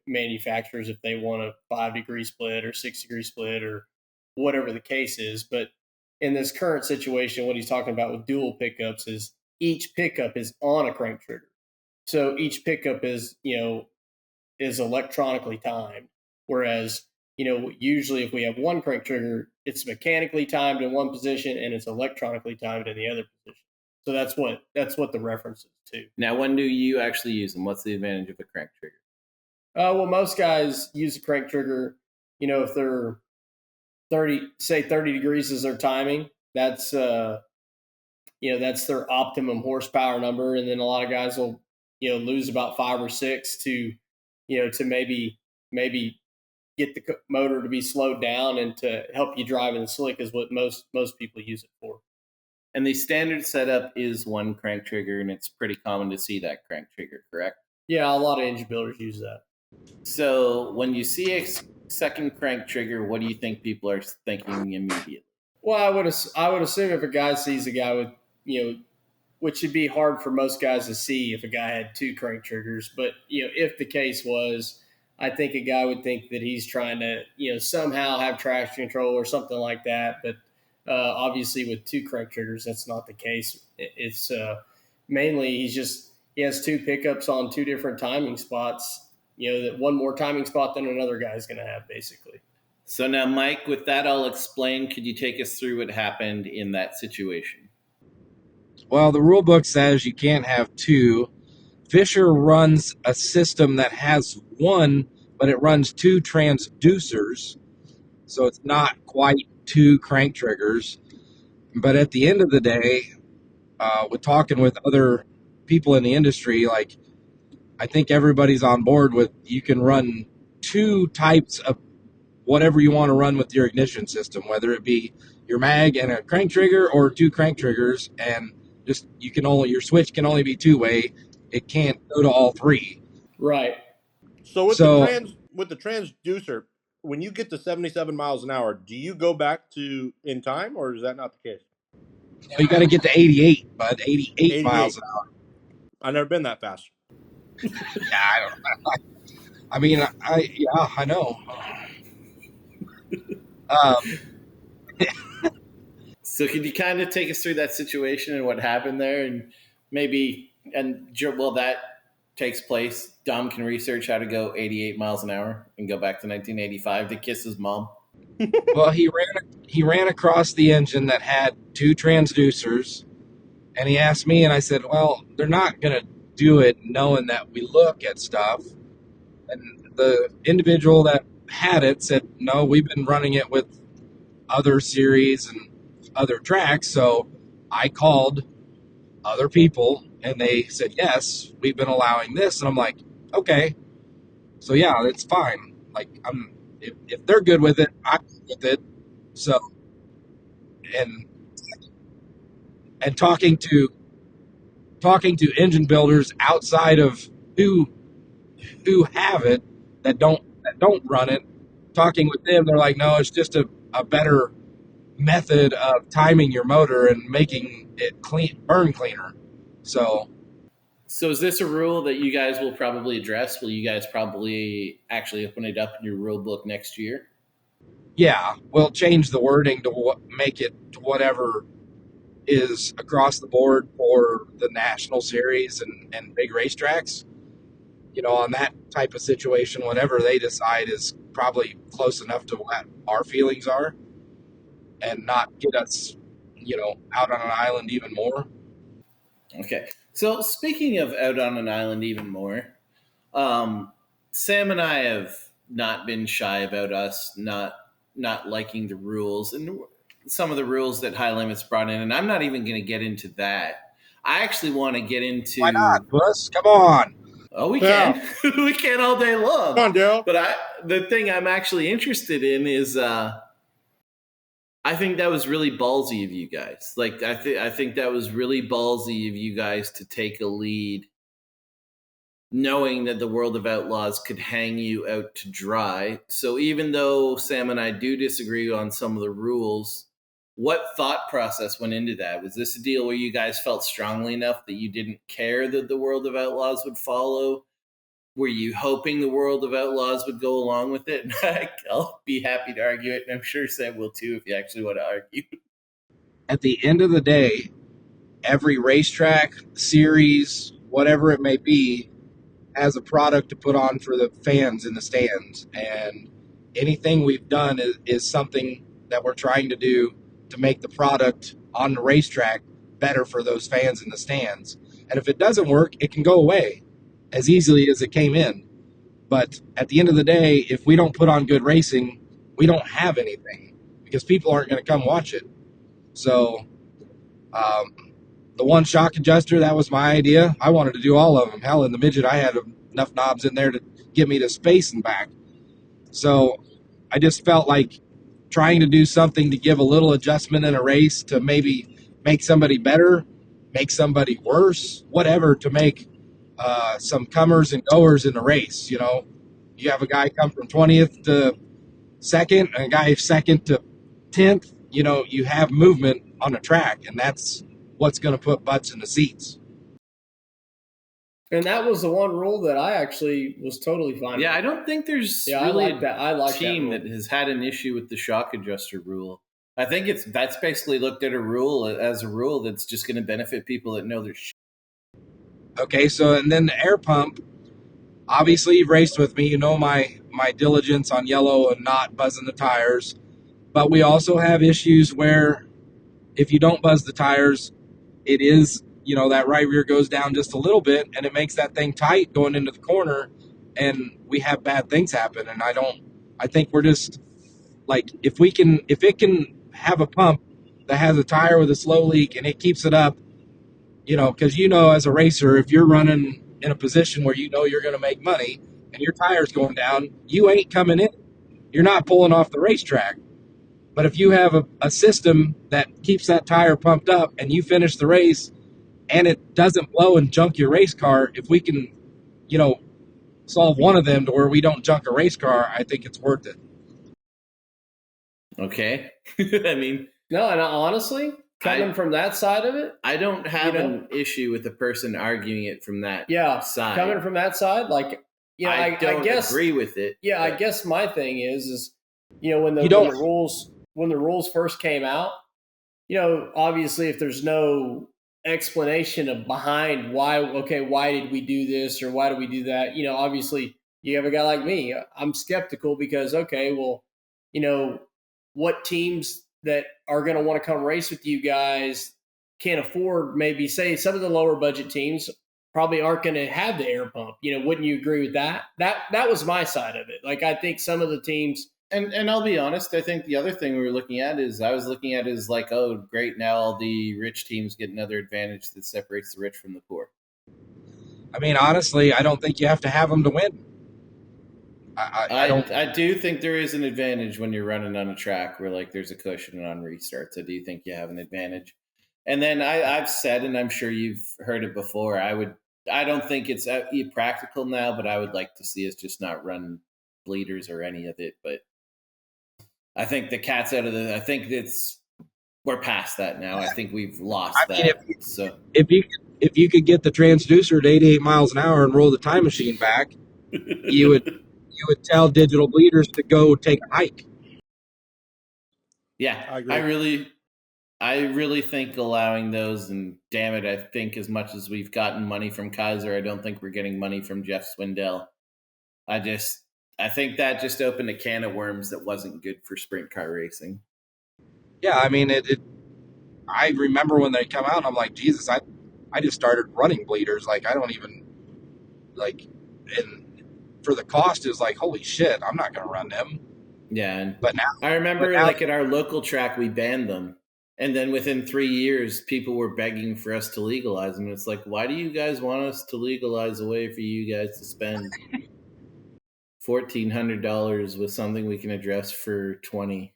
manufacturers if they want a 5-degree split or 6-degree split or whatever the case is. But in this current situation, what he's talking about with dual pickups is each pickup is on a crank trigger. So each pickup is electronically timed. Whereas, usually if we have one crank trigger, it's mechanically timed in one position and it's electronically timed in the other position. So that's what the reference is to. Now, when do you actually use them? What's the advantage of a crank trigger? Well, most guys use a crank trigger, if they're 30 degrees is their timing. That's their optimum horsepower number. And then a lot of guys will, lose about 5 or 6 to maybe get the motor to be slowed down and to help you drive in the slick is what most people use it for. And the standard setup is one crank trigger, and it's pretty common to see that crank trigger, correct? Yeah, a lot of engine builders use that. So when you see a second crank trigger, what do you think people are thinking immediately? Well, I would assume if a guy sees a guy with, which would be hard for most guys to see if a guy had two crank triggers, but if the case was, I think a guy would think that he's trying to somehow have traction control or something like that. But obviously, with two crank triggers, that's not the case. It's mainly he has two pickups on two different timing spots. That one more timing spot than another guy's going to have, basically. So now, Mike, with that all explained, could you take us through what happened in that situation? Well, the rule book says you can't have two. Fisher runs a system that has one, but it runs two transducers, so it's not quite two crank triggers. But at the end of the day, with talking with other people in the industry, like I think everybody's on board with you can run two types of whatever you want to run with your ignition system, whether it be your mag and a crank trigger or two crank triggers, and just your switch can only be two-way. It can't go to all three. Right. So with So the transducer, when you get to 77 miles an hour, do you go back to in time, or is that not the case? you got to get to 88, bud. 88 miles 88. an hour. I've never been that fast. Yeah, I don't know. I mean, I know. Um, So could you kind of take us through that situation and what happened there, and maybe while that takes place, Dom can research how to go 88 miles an hour and go back to 1985 to kiss his mom. Well, he ran across the engine that had 2 transducers, and he asked me, and I said, well, they're not going to do it knowing that we look at stuff. And the individual that had it said, no, we've been running it with other series and other tracks. So I called other people, and they said, yes, we've been allowing this. And I'm like, okay, so yeah, it's fine. Like, if they're good with it, I'm good with it. So, and talking to engine builders outside of who have it, that don't run it, talking with them, they're like, no, it's just a better method of timing your motor and making it burn cleaner. So is this a rule that you guys will probably address? Will you guys probably actually open it up in your rule book next year? yeah, we'll change the wording to make it to whatever is across the board for the national series and big racetracks. On that type of situation, whatever they decide is probably close enough to what our feelings are, and not get us, out on an island even more. Okay. So speaking of out on an island even more, Sam and I have not been shy about us not liking the rules and some of the rules that High Limits brought in, and I'm not even going to get into that. I actually want to get into. Why not, Puss? Come on. Oh, we can. We can all day long. Come on, Daryl. But the thing I'm actually interested in is I think that was really ballsy of you guys. Like I think that was really ballsy of you guys to take a lead, knowing that the World of Outlaws could hang you out to dry. So even though Sam and I do disagree on some of the rules, what thought process went into that? Was this a deal where you guys felt strongly enough that you didn't care that the World of Outlaws would follow? Were you hoping the World of Outlaws would go along with it? I'll be happy to argue it, and I'm sure Sam will too if you actually want to argue. At the end of the day, every racetrack, series, whatever it may be, has a product to put on for the fans in the stands. And anything we've done is something that we're trying to do to make the product on the racetrack better for those fans in the stands. And if it doesn't work, it can go away as easily as it came in. But at the end of the day, if we don't put on good racing, we don't have anything, because people aren't going to come watch it. So the one shock adjuster, that was my idea. I wanted to do all of them. Hell, in the midget, I had enough knobs in there to get me to space and back. So I just felt like trying to do something to give a little adjustment in a race to maybe make somebody better, make somebody worse, whatever, to make some comers and goers in the race. You have a guy come from 20th to 2nd and a guy 2nd to 10th. You have movement on a track, and that's what's going to put butts in the seats. And that was the one rule that I actually was totally fine with. I don't think there's I really like that. I like a team that that has had an issue with the shock adjuster rule. I think that's basically looked at a rule that's just going to benefit people that know their shit. Okay, so and then the air pump. Obviously, you've raced with me. You know my diligence on yellow and not buzzing the tires. But we also have issues where if you don't buzz the tires, it is, that right rear goes down just a little bit, and it makes that thing tight going into the corner, and we have bad things happen. And I think we're just like, if it can have a pump that has a tire with a slow leak and it keeps it up, because as a racer, if you're running in a position where you're going to make money and your tire's going down, you ain't coming in. You're not pulling off the racetrack. But if you have a system that keeps that tire pumped up and you finish the race and it doesn't blow and junk your race car, if we can, solve one of them to where we don't junk a race car, I think it's worth it. Okay. I mean, no, and honestly, coming from that side of it, I don't have an issue with the person arguing it from that side. Coming from that side, like, I don't agree with it. Yeah, I guess my thing is when the rules first came out, obviously, if there's no explanation of behind why did we do this or why do we do that, obviously you have a guy like me. I'm skeptical because, okay, well, you know, what teams that are going to want to come race with you guys can't afford, maybe say some of the lower budget teams probably aren't going to have the air pump. Wouldn't you agree with that? That was my side of it. Like, I think some of the teams. And I'll be honest, I think the other thing we were looking at is like, oh, great, now all the rich teams get another advantage that separates the rich from the poor. I mean, honestly, I don't think you have to have them to win. I don't. I do think there is an advantage when you're running on a track where like there's a cushion on restarts. I do think you have an advantage. And then I've said, and I'm sure you've heard it before, I don't think it's practical now, but I would like to see us just not run bleeders or any of it. But I think the cat's out of the. I think we're past that now. I think we've lost I mean, that. So if you could get the transducer to 88 miles an hour and roll the time machine back, you would tell digital bleeders to go take a hike. Yeah, I agree. I really think allowing those, and damn it, I think as much as we've gotten money from Kaiser, I don't think we're getting money from Jeff Swindell. I think that just opened a can of worms that wasn't good for sprint car racing. Yeah, I mean, I remember when they come out, and I'm like, Jesus, I just started running bleeders. Like, I don't even, like, and for the cost is like, holy shit, I'm not going to run them. Yeah, but now I remember like at our local track, we banned them. And then within 3 years, people were begging for us to legalize them. It's like, why do you guys want us to legalize a way for you guys to spend $1,400 with something we can address for $20?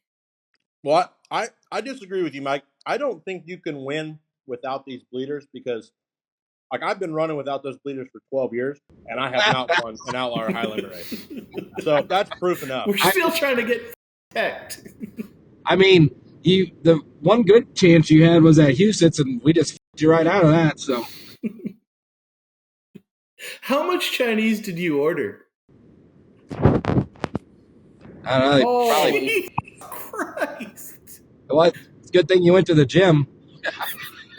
Well, I disagree with you, Mike. I don't think you can win without these bleeders because, like, I've been running without those bleeders for 12 years, and I have not won an outlaw or high limit race. So that's proof enough. We're still trying to get pecked. I mean, the one good chance you had was at Houston's, and we just f***ed you right out of that. So, how much Chinese did you order? I don't know. Holy Christ! Well, it's a good thing you went to the gym.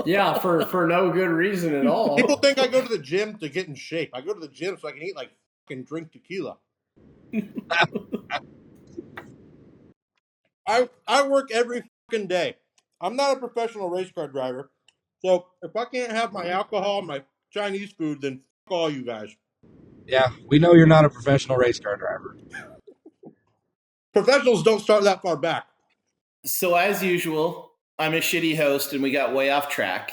Yeah, for no good reason at all. People think I go to the gym to get in shape. I go to the gym so I can eat like fucking drink tequila. I work every fucking day. I'm not a professional race car driver, so if I can't have my alcohol, my Chinese food, then fuck all you guys. Yeah, we know you're not a professional race car driver. Professionals don't start that far back. So as usual, I'm a shitty host and we got way off track.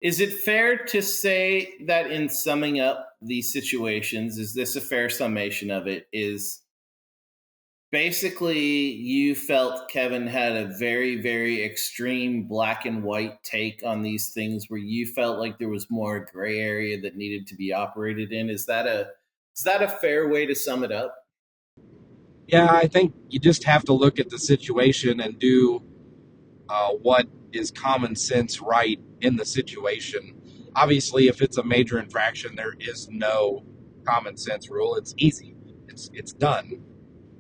Is it fair to say that in summing up these situations, is this a fair summation of it? Is basically you felt Kevin had a very, very extreme black and white take on these things where you felt like there was more gray area that needed to be operated in? Is that a fair way to sum it up? Yeah, I think you just have to look at the situation and do what is common sense right in the situation. Obviously, if it's a major infraction, there is no common sense rule. It's easy. It's done.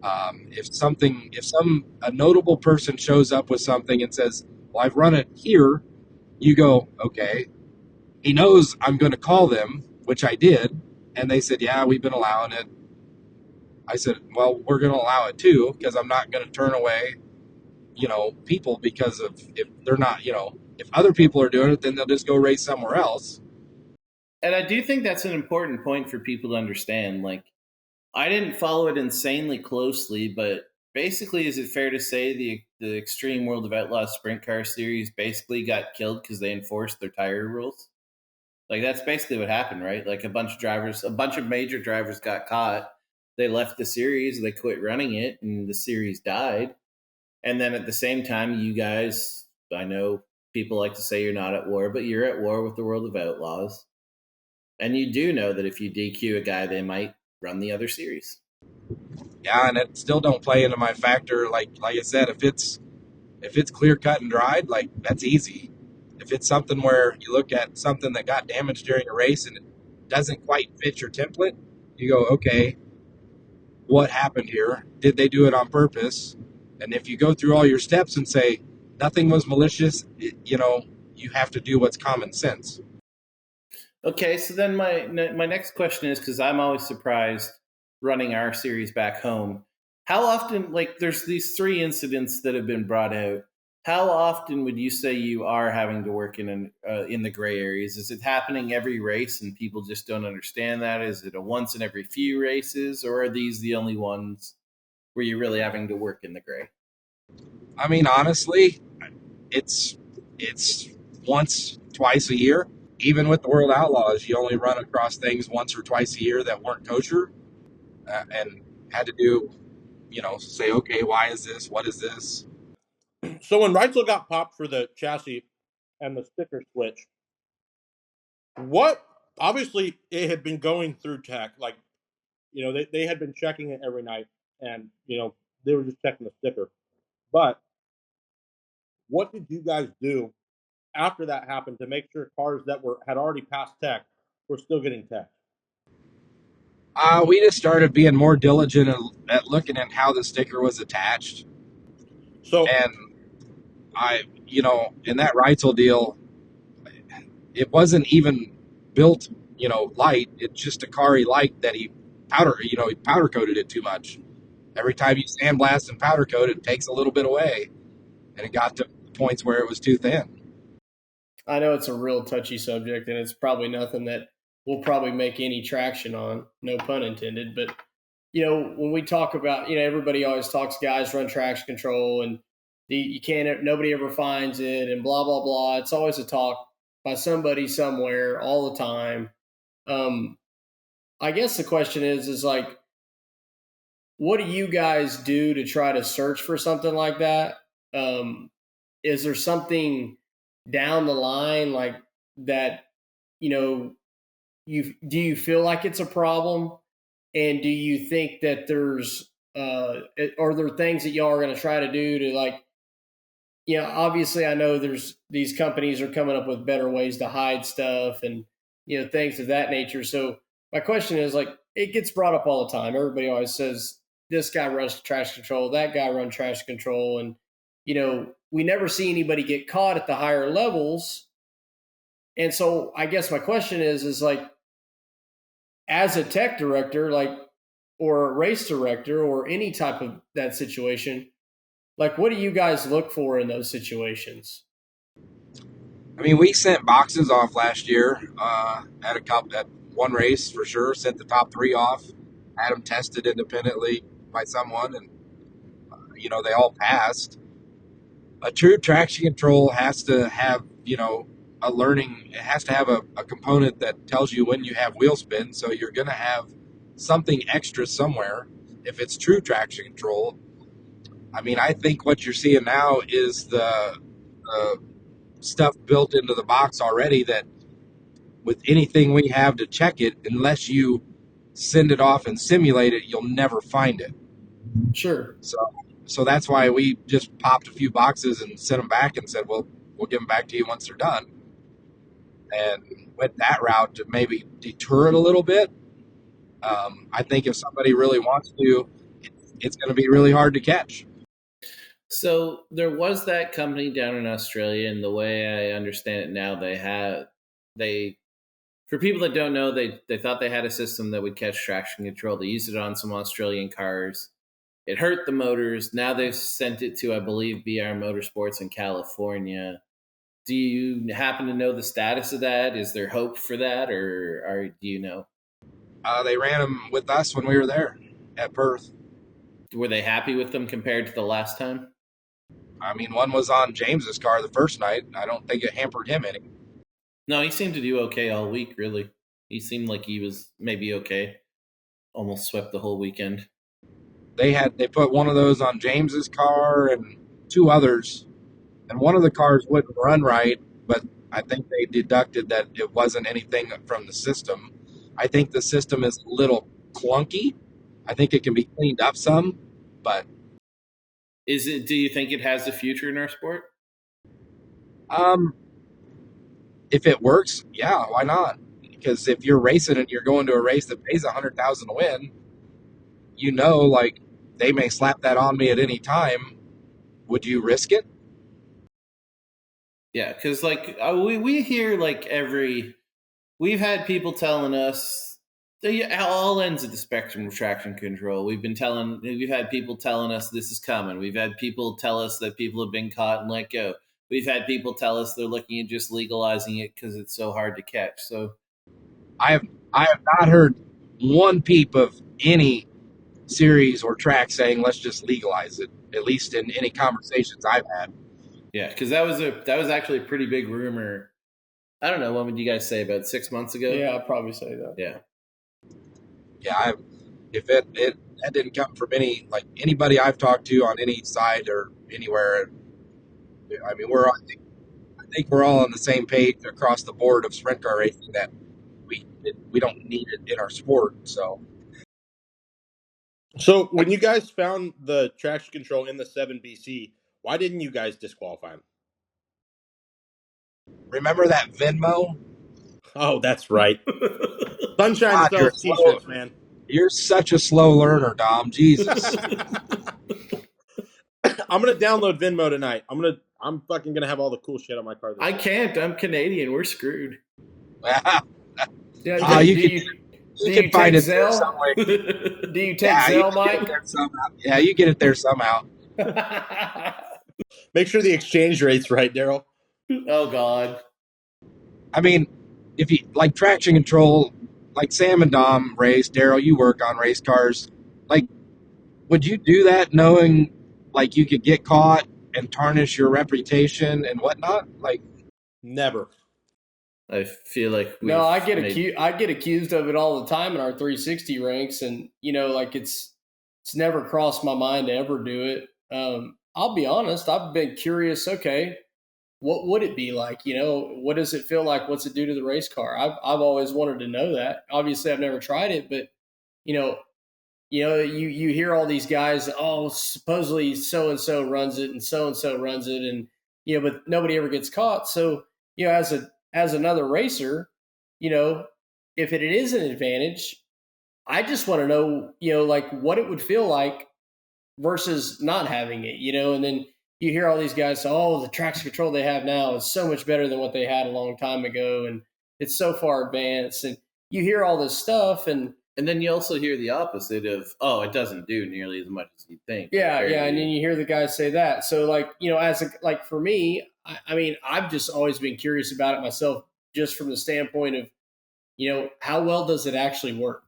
If a notable person shows up with something and says, "Well, I've run it here," you go, "Okay." He knows I'm going to call them, which I did, and they said, "Yeah, we've been allowing it." I said, "Well, we're going to allow it too, because I'm not going to turn away, people because of if they're not, if other people are doing it, then they'll just go race somewhere else." And I do think that's an important point for people to understand. Like, I didn't follow it insanely closely, but basically, is it fair to say the Extreme World of Outlaws Sprint Car Series basically got killed because they enforced their tire rules? Like, that's basically what happened, right? Like, a bunch of major drivers got caught. They left the series, they quit running it, and the series died. And then at the same time, you guys, I know people like to say you're not at war, but you're at war with the World of Outlaws. And you do know that if you DQ a guy, they might run the other series. Yeah, and it still don't play into my factor. Like I said, if it's clear cut and dried, like, that's easy. If it's something where you look at something that got damaged during a race and it doesn't quite fit your template, you go, okay, what happened here? Did they do it on purpose? And if you go through all your steps and say, nothing was malicious. You have to do what's common sense. Okay, so then my next question is, because I'm always surprised running our series back home. How often, like, there's these three incidents that have been brought out. How often would you say you are having to work in the gray areas? Is it happening every race and people just don't understand that? Is it a once in every few races, or are these the only ones where you're really having to work in the gray? I mean, honestly, it's it's once, twice a year. Even with the World Outlaws, you only run across things once or twice a year that weren't kosher, and had to do, say, okay, why is this? What is this? So when Reitzel got popped for the chassis and the sticker switch, what obviously it had been going through tech, like they had been checking it every night, and they were just checking the sticker. But what did you guys do after that happened to make sure cars that had already passed tech were still getting tech? We just started being more diligent at looking at how the sticker was attached, So and in that Reitzel deal, it wasn't even built, light. It's just a car he liked that he powder coated it too much. Every time you sandblast and powder coat, it takes a little bit away, and it got to points where it was too thin. I know it's a real touchy subject, and it's probably nothing that we'll probably make any traction on, no pun intended. But when we talk about, everybody always talks guys run traction control, and you can't, nobody ever finds it, and blah blah blah. It's always a talk by somebody somewhere all the time. I guess the question is like, what do you guys do to try to search for something like that? Is there something down the line like that, you know, do you feel like it's a problem? And do you think that are there things that y'all are going to try to do to, like, obviously I know there's these companies are coming up with better ways to hide stuff and, things of that nature. So my question is, like, it gets brought up all the time. Everybody always says this guy runs trash control, that guy runs trash control. And, we never see anybody get caught at the higher levels. And so I guess my question is like, as a tech director, like, or a race director or any type of that situation, like, what do you guys look for in those situations? I mean, we sent boxes off last year at one race for sure. Sent the top three off, had them tested independently by someone, and they all passed. A true traction control has to have a learning. It has to have a component that tells you when you have wheel spin. So you're going to have something extra somewhere. If it's true traction control, I mean, I think what you're seeing now is the stuff built into the box already that with anything we have to check it, unless you send it off and simulate it, you'll never find it. Sure. So that's why we just popped a few boxes and sent them back and said, well, we'll give them back to you once they're done. And went that route to maybe deter it a little bit. I think if somebody really wants to, it's going to be really hard to catch. So there was that company down in Australia, and the way I understand it now, they for people that don't know, they thought they had a system that would catch traction control. They used it on some Australian cars. It hurt the motors. Now they've sent it to, I believe, BR Motorsports in California. Do you happen to know the status of that? Is there hope for that, or do you know? They ran them with us when we were there at Perth. Were they happy with them compared to the last time? I mean, one was on James's car the first night. I don't think it hampered him any. No, he seemed to do okay all week, really. He seemed like he was maybe okay. Almost swept the whole weekend. They put one of those on James's car and two others, and one of the cars wouldn't run right, but I think they deducted that it wasn't anything from the system. I think the system is a little clunky. I think it can be cleaned up some, but Is it? Do you think it has a future in our sport? um, if it works, yeah, why not? Because if you're racing and you're going to a race that pays $100,000 to win, like they may slap that on me at any time. Would you risk it? Yeah, because like we hear like we've had people telling us all ends of the spectrum of traction control. We've had people telling us this is coming. We've had people tell us that people have been caught and let go. We've had people tell us they're looking at just legalizing it because it's so hard to catch. So I have not heard one peep of any series or track saying let's just legalize it. At least in any conversations I've had. yeah, because that was actually a pretty big rumor. I don't know, what would you guys say, about 6 months ago? Yeah, I'd probably say that. Yeah. Yeah, if it that didn't come from anybody I've talked to on any side or anywhere. I mean, I think we're all on the same page across the board of sprint car racing that we don't need it in our sport. So when you guys found the traction control in the 7BC, why didn't you guys disqualify him? remember that Venmo? Oh, that's right. Sunshine God, sells T-shirts, man. You're such a slow learner, Dom. Jesus. I'm gonna download Venmo tonight. I'm fucking gonna have all the cool shit on my car. I can't. I'm Canadian. We're screwed. Yeah, you can find it there some way. Do you take Zelle, Mike? Yeah, you get it there somehow. Make sure the exchange rate's right, Daryl. Oh God. I mean, if you like traction control, like Sam and Dom race, Daryl, you work on race cars. Like, would you do that knowing like you could get caught and tarnish your reputation and whatnot? Like, never. I feel like no. I get accused of it all the time in our 360 ranks, and like it's never crossed my mind to ever do it. I'll be honest. I've been curious. Okay, what would it be like? What does it feel like? What's it do to the race car? I've always wanted to know that. Obviously, I've never tried it, but you hear all these guys. Oh, supposedly so and so runs it, and so runs it, and but nobody ever gets caught. So as another racer, if it is an advantage, I just want to know, like what it would feel like versus not having it, and then you hear all these guys say, oh, the traction control they have now is so much better than what they had a long time ago. And it's so far advanced. And you hear all this stuff. And then you also hear the opposite of, oh, it doesn't do nearly as much as you think. Yeah. And then you hear the guys say that. So like for me, I mean, I've just always been curious about it myself, just from the standpoint of, how well does it actually work?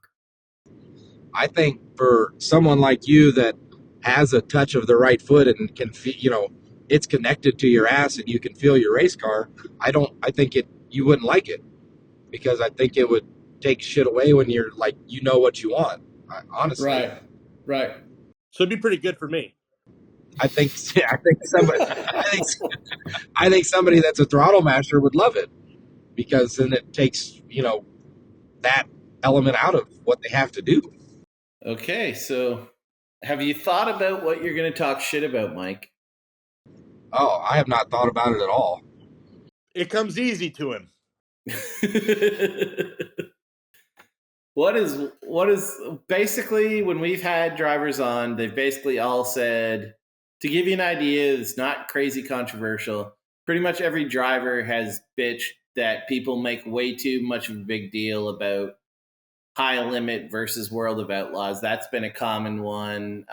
I think for someone like you that has a touch of the right foot and can feel, it's connected to your ass and you can feel your race car. I think you wouldn't like it because I think it would take shit away when you're like, what you want. Honestly. Right. So it'd be pretty good for me. I think somebody that's a throttle masher would love it because then it takes, that element out of what they have to do. Okay, so have you thought about what you're going to talk shit about, Mike? Oh, I have not thought about it at all. It comes easy to him. What is basically, when we've had drivers on, they've basically all said, to give you an idea, it's not crazy controversial. Pretty much every driver has bitched that people make way too much of a big deal about high limit versus World of Outlaws. That's been a common one.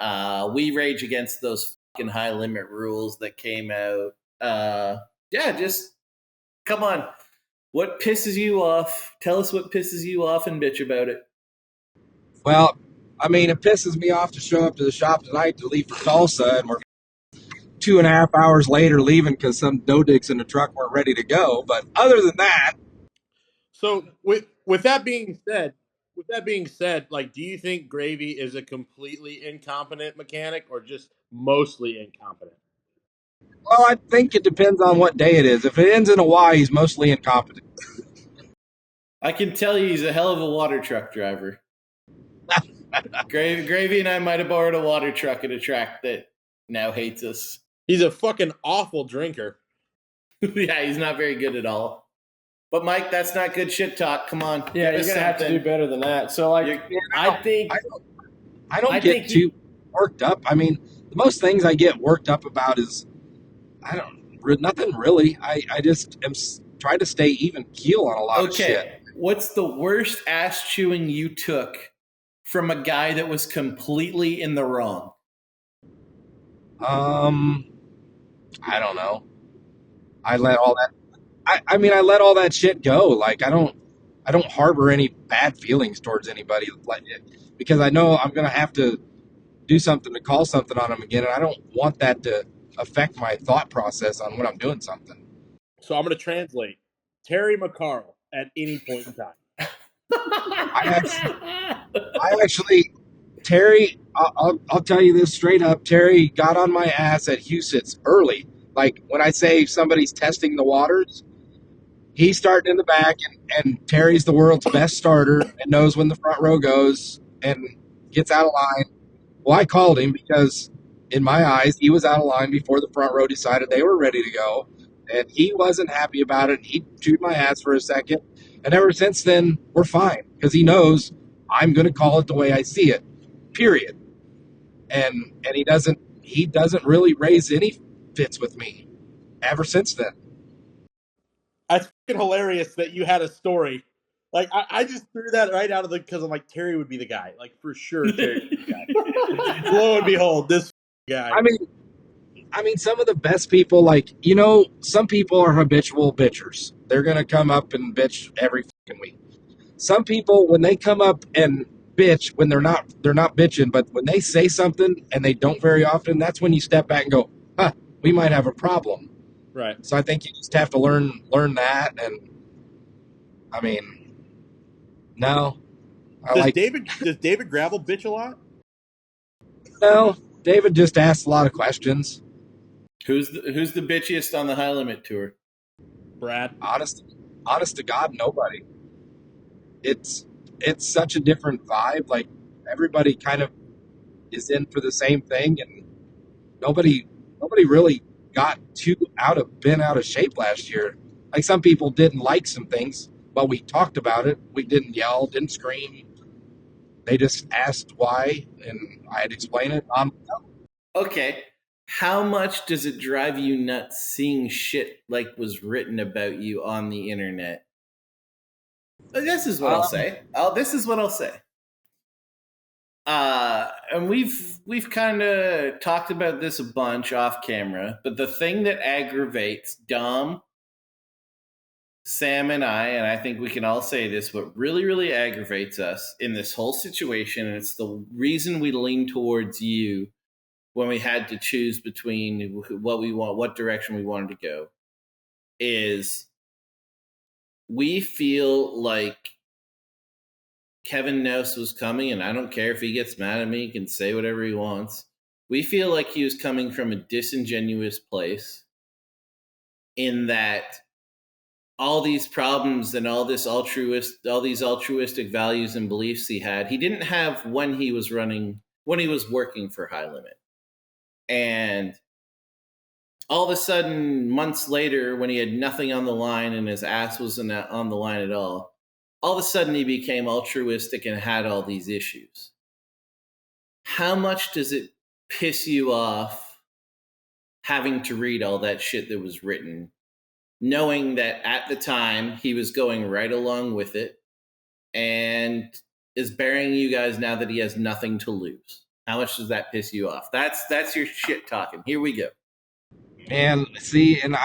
We rage against those fucking high limit rules that came out. Just come on. What pisses you off? Tell us what pisses you off and bitch about it. Well, I mean, it pisses me off to show up to the shop tonight to leave for Tulsa, and we're 2.5 hours later leaving because some dodigs in the truck weren't ready to go. But other than that, so with that being said, like, do you think Gravy is a completely incompetent mechanic or just mostly incompetent? well, I think it depends on what day it is. If it ends in a Y, he's mostly incompetent. I can tell you he's a hell of a water truck driver. Gravy and I might have borrowed a water truck at a track that now hates us. He's a fucking awful drinker. Yeah, he's not very good at all. But Mike, that's not good shit talk. Come on. Yeah, you're gonna have to do better than that. So like, I don't get too worked up. I mean, the most things I get worked up about is, Nothing really. I just am trying to stay even keel on a lot of shit. Okay, what's the worst ass chewing you took from a guy that was completely in the wrong? I don't know. I let all that. I mean, I let all that shit go. Like I don't harbor any bad feelings towards anybody, like because I know I'm gonna have to do something to call something on them again, and I don't want that to affect my thought process on when I'm doing something. So I'm going to translate Terry McCarl at any point in time. I actually, Terry, I'll tell you this straight up. Terry got on my ass at Huset's early. Like when I say somebody's testing the waters, he's starting in the back, and Terry's the world's best starter and knows when the front row goes and gets out of line. Well, I called him because, in my eyes, he was out of line before the front row decided they were ready to go, and he wasn't happy about it. He chewed my ass for a second, and ever since then, we're fine because he knows I'm going to call it the way I see it. Period. And he doesn't really raise any fits with me ever since then. That's fucking hilarious that you had a story. Like I just threw that right out of the because I'm like Terry would be the guy. Like for sure Terry would be the guy. Lo and behold, this guy. I mean, some of the best people, like, some people are habitual bitchers. They're going to come up and bitch every fucking week. Some people, when they come up and bitch, when they're not bitching, but when they say something and they don't very often, that's when you step back and go, huh, we might have a problem. Right. So I think you just have to learn that. And I mean, no, Does David Gravel bitch a lot? No, David just asks a lot of questions. Who's the bitchiest on the High Limit Tour? Brad. Honest to God, nobody. It's such a different vibe. Like everybody kind of is in for the same thing, and nobody really got been out of shape last year. Like some people didn't like some things, but we talked about it. We didn't yell, didn't scream. They just asked why, and I had explained it. Okay, how much does it drive you nuts seeing shit like was written about you on the internet? This is what I'll say. This is what I'll say. And we've kind of talked about this a bunch off camera, but the thing that aggravates Dom, Sam, and I think we can all say this, what really, really aggravates us in this whole situation, and it's the reason we lean towards you when we had to choose between what direction we wanted to go, is we feel like Kevin Nouse was coming, and I don't care if he gets mad at me, he can say whatever he wants. We feel like he was coming from a disingenuous place in that all these problems and all these altruistic values and beliefs he didn't have when he was working for High Limit. And all of a sudden, months later, when he had nothing on the line and his ass wasn't on the line at all of a sudden he became altruistic and had all these issues. How much does it piss you off having to read all that shit that was written, knowing that at the time he was going right along with it and is burying you guys now that he has nothing to lose? How much does that piss you off? That's your shit talking. Here we go. And see, and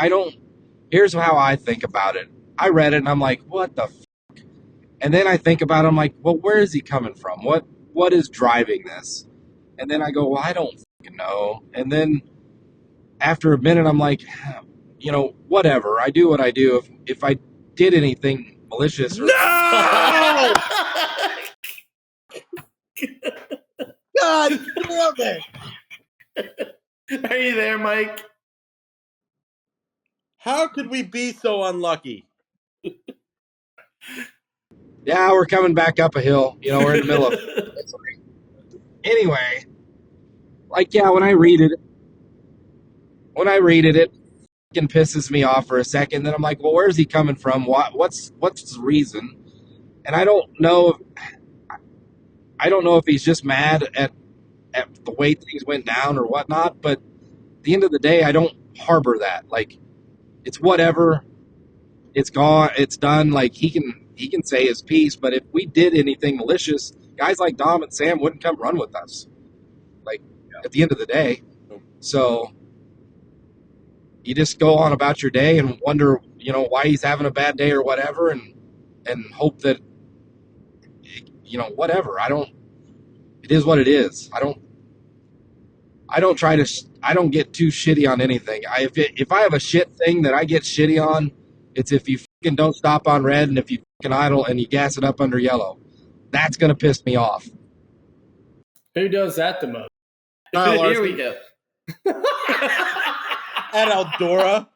here's how I think about it. I read it and I'm like, what the fuck? And then I think about it, I'm like, well, where is he coming from? What is driving this? And then I go, well, I don't fucking know. And then after a minute, I'm like, whatever. I do what I do. If I did anything malicious or No! God damn it! Are you there, Mike? How could we be so unlucky? Yeah, we're coming back up a hill. We're in the middle of it. Anyway, like, yeah, when I read it fucking pisses me off for a second. Then I'm like, well, where's he coming from? What's the reason? And I don't know if he's just mad at the way things went down or whatnot. But at the end of the day, I don't harbor that. Like, it's whatever. It's gone. It's done. Like he can say his piece, but if we did anything malicious, guys like Dom and Sam wouldn't come run with us. Like at the end of the day, so you just go on about your day and wonder, why he's having a bad day or whatever, and hope that, whatever. It is what it is. I don't try to. I don't get too shitty on anything. If I have a shit thing that I get shitty on, it's if you fucking don't stop on red and if you fucking idle and you gas it up under yellow. That's gonna piss me off. Who does that the most? Here we go. At Eldora.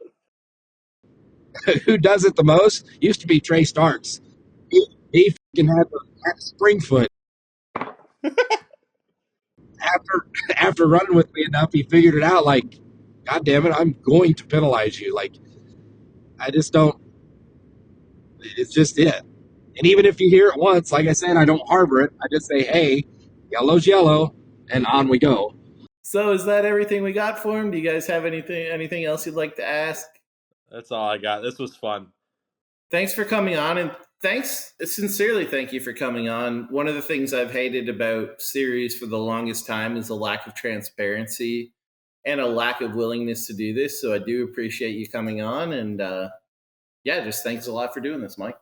Who does it the most? Used to be Trey Starks. He fucking had spring foot. After running with me enough, he figured it out. Like, God damn it, I'm going to penalize you. Like, I just don't. It's just it. And even if you hear it once, like I said, I don't harbor it. I just say, hey, yellow's yellow, and on we go. So is that everything we got for him? Do you guys have anything else you'd like to ask? That's all I got. This was fun. Thanks for coming on, and sincerely thank you for coming on. One of the things I've hated about series for the longest time is a lack of transparency and a lack of willingness to do this. So I do appreciate you coming on, and just thanks a lot for doing this, Mike.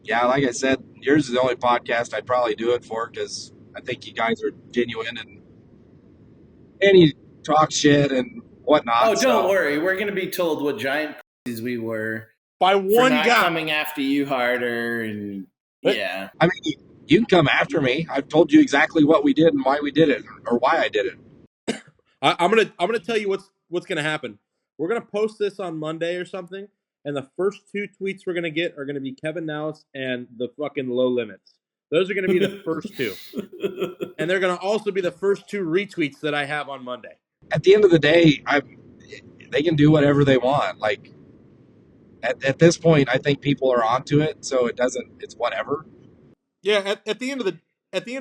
Yeah, like I said, yours is the only podcast I'd probably do it for because I think you guys are genuine and you talk shit and whatnot. Oh, don't worry. We're going to be told what giant pussies we were by one for not guy coming after you harder. And yeah. I mean, you can come after me. I've told you exactly what we did and why we did it or why I did it. I'm gonna tell you what's gonna happen. We're gonna post this on Monday or something, and the first 2 tweets we're gonna get are gonna be Kevin Nowis and the fucking Low Limits. Those are gonna be the first 2, and they're gonna also be the first 2 retweets that I have on Monday. At the end of the day, they can do whatever they want. Like at this point, I think people are onto it, so it's whatever. Yeah, at the end of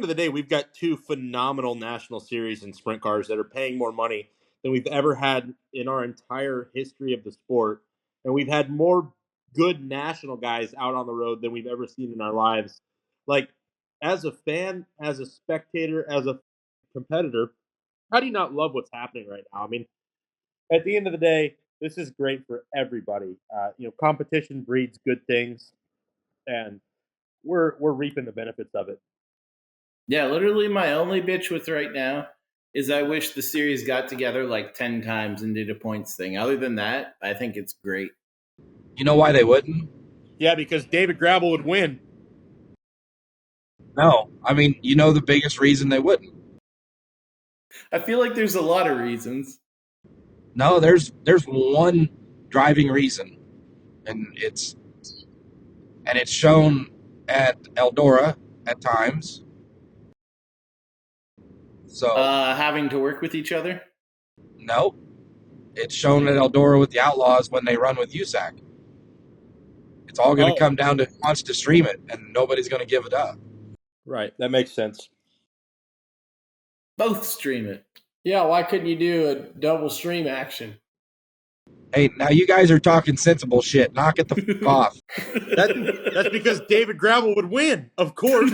the day, we've got 2 phenomenal national series in sprint cars that are paying more money than we've ever had in our entire history of the sport, and we've had more good national guys out on the road than we've ever seen in our lives. Like, as a fan, as a spectator, as a competitor, how do you not love what's happening right now? I mean, at the end of the day, this is great for everybody. Competition breeds good things, and we're reaping the benefits of it. Yeah, literally my only bitch with right now is I wish the series got together like 10 times and did a points thing. Other than that, I think it's great. You know why they wouldn't? Yeah, because David Gravel would win. No, I mean, the biggest reason they wouldn't. I feel like there's a lot of reasons. No, there's one driving reason, and it's shown at Eldora at times. So having to work with each other? No, it's shown at Eldora with the Outlaws when they run with USAC. It's all going to come down to who wants to stream it, and nobody's going to give it up. Right, that makes sense. Both stream it. Yeah, why couldn't you do a double stream action? Hey, now you guys are talking sensible shit. Knock it the fuck off. That's because David Gravel would win, of course.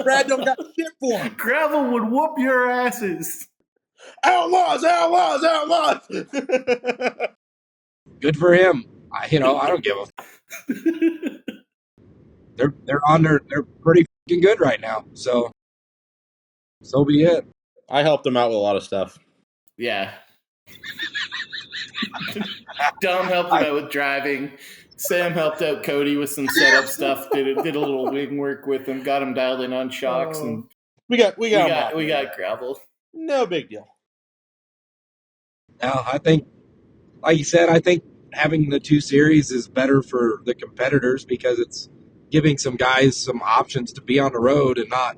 Brad don't got shit for him. Gravel would whoop your asses. Outlaws, outlaws, outlaws. Good for him. I don't give a. They're pretty fucking good right now. So be it. I helped him out with a lot of stuff. Yeah. Dom helped him out with driving. Sam helped out Cody with some setup stuff. Did a little wing work with him. Got him dialed in on shocks, and we got Gravel. No big deal. Now I think, like you said, I think having the 2 series is better for the competitors because it's giving some guys some options to be on the road and not,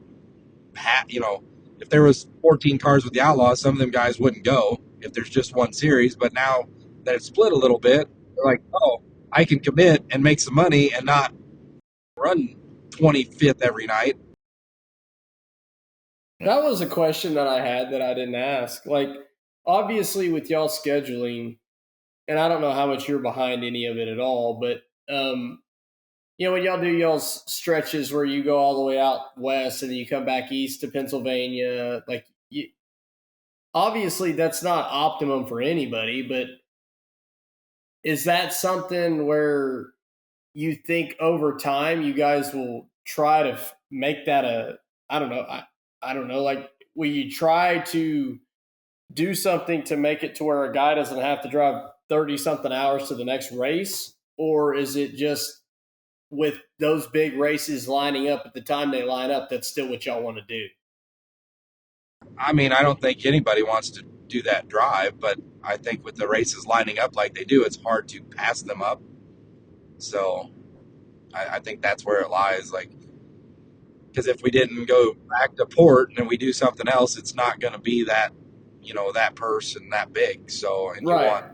if there was 14 cars with the Outlaws, some of them guys wouldn't go if there's just one series. But now that it's split a little bit, they're like, oh, I can commit and make some money and not run 25th every night. That was a question that I had that I didn't ask. Like, obviously, with y'all scheduling, and I don't know how much you're behind any of it at all, but when y'all do y'all's stretches where you go all the way out west and then you come back east to Pennsylvania, obviously that's not optimum for anybody, but is that something where you think over time you guys will try to make that I don't know, I don't know, like will you try to do something to make it to where a guy doesn't have to drive 30 something hours to the next race? Or is it just with those big races lining up at the time they line up, that's still what y'all want to do? I mean, I don't think anybody wants to do that drive, but I think with the races lining up like they do, it's hard to pass them up. So I think that's where it lies. Like, because if we didn't go back to port and then we do something else, it's not going to be that, that person that big. So, and you Right. want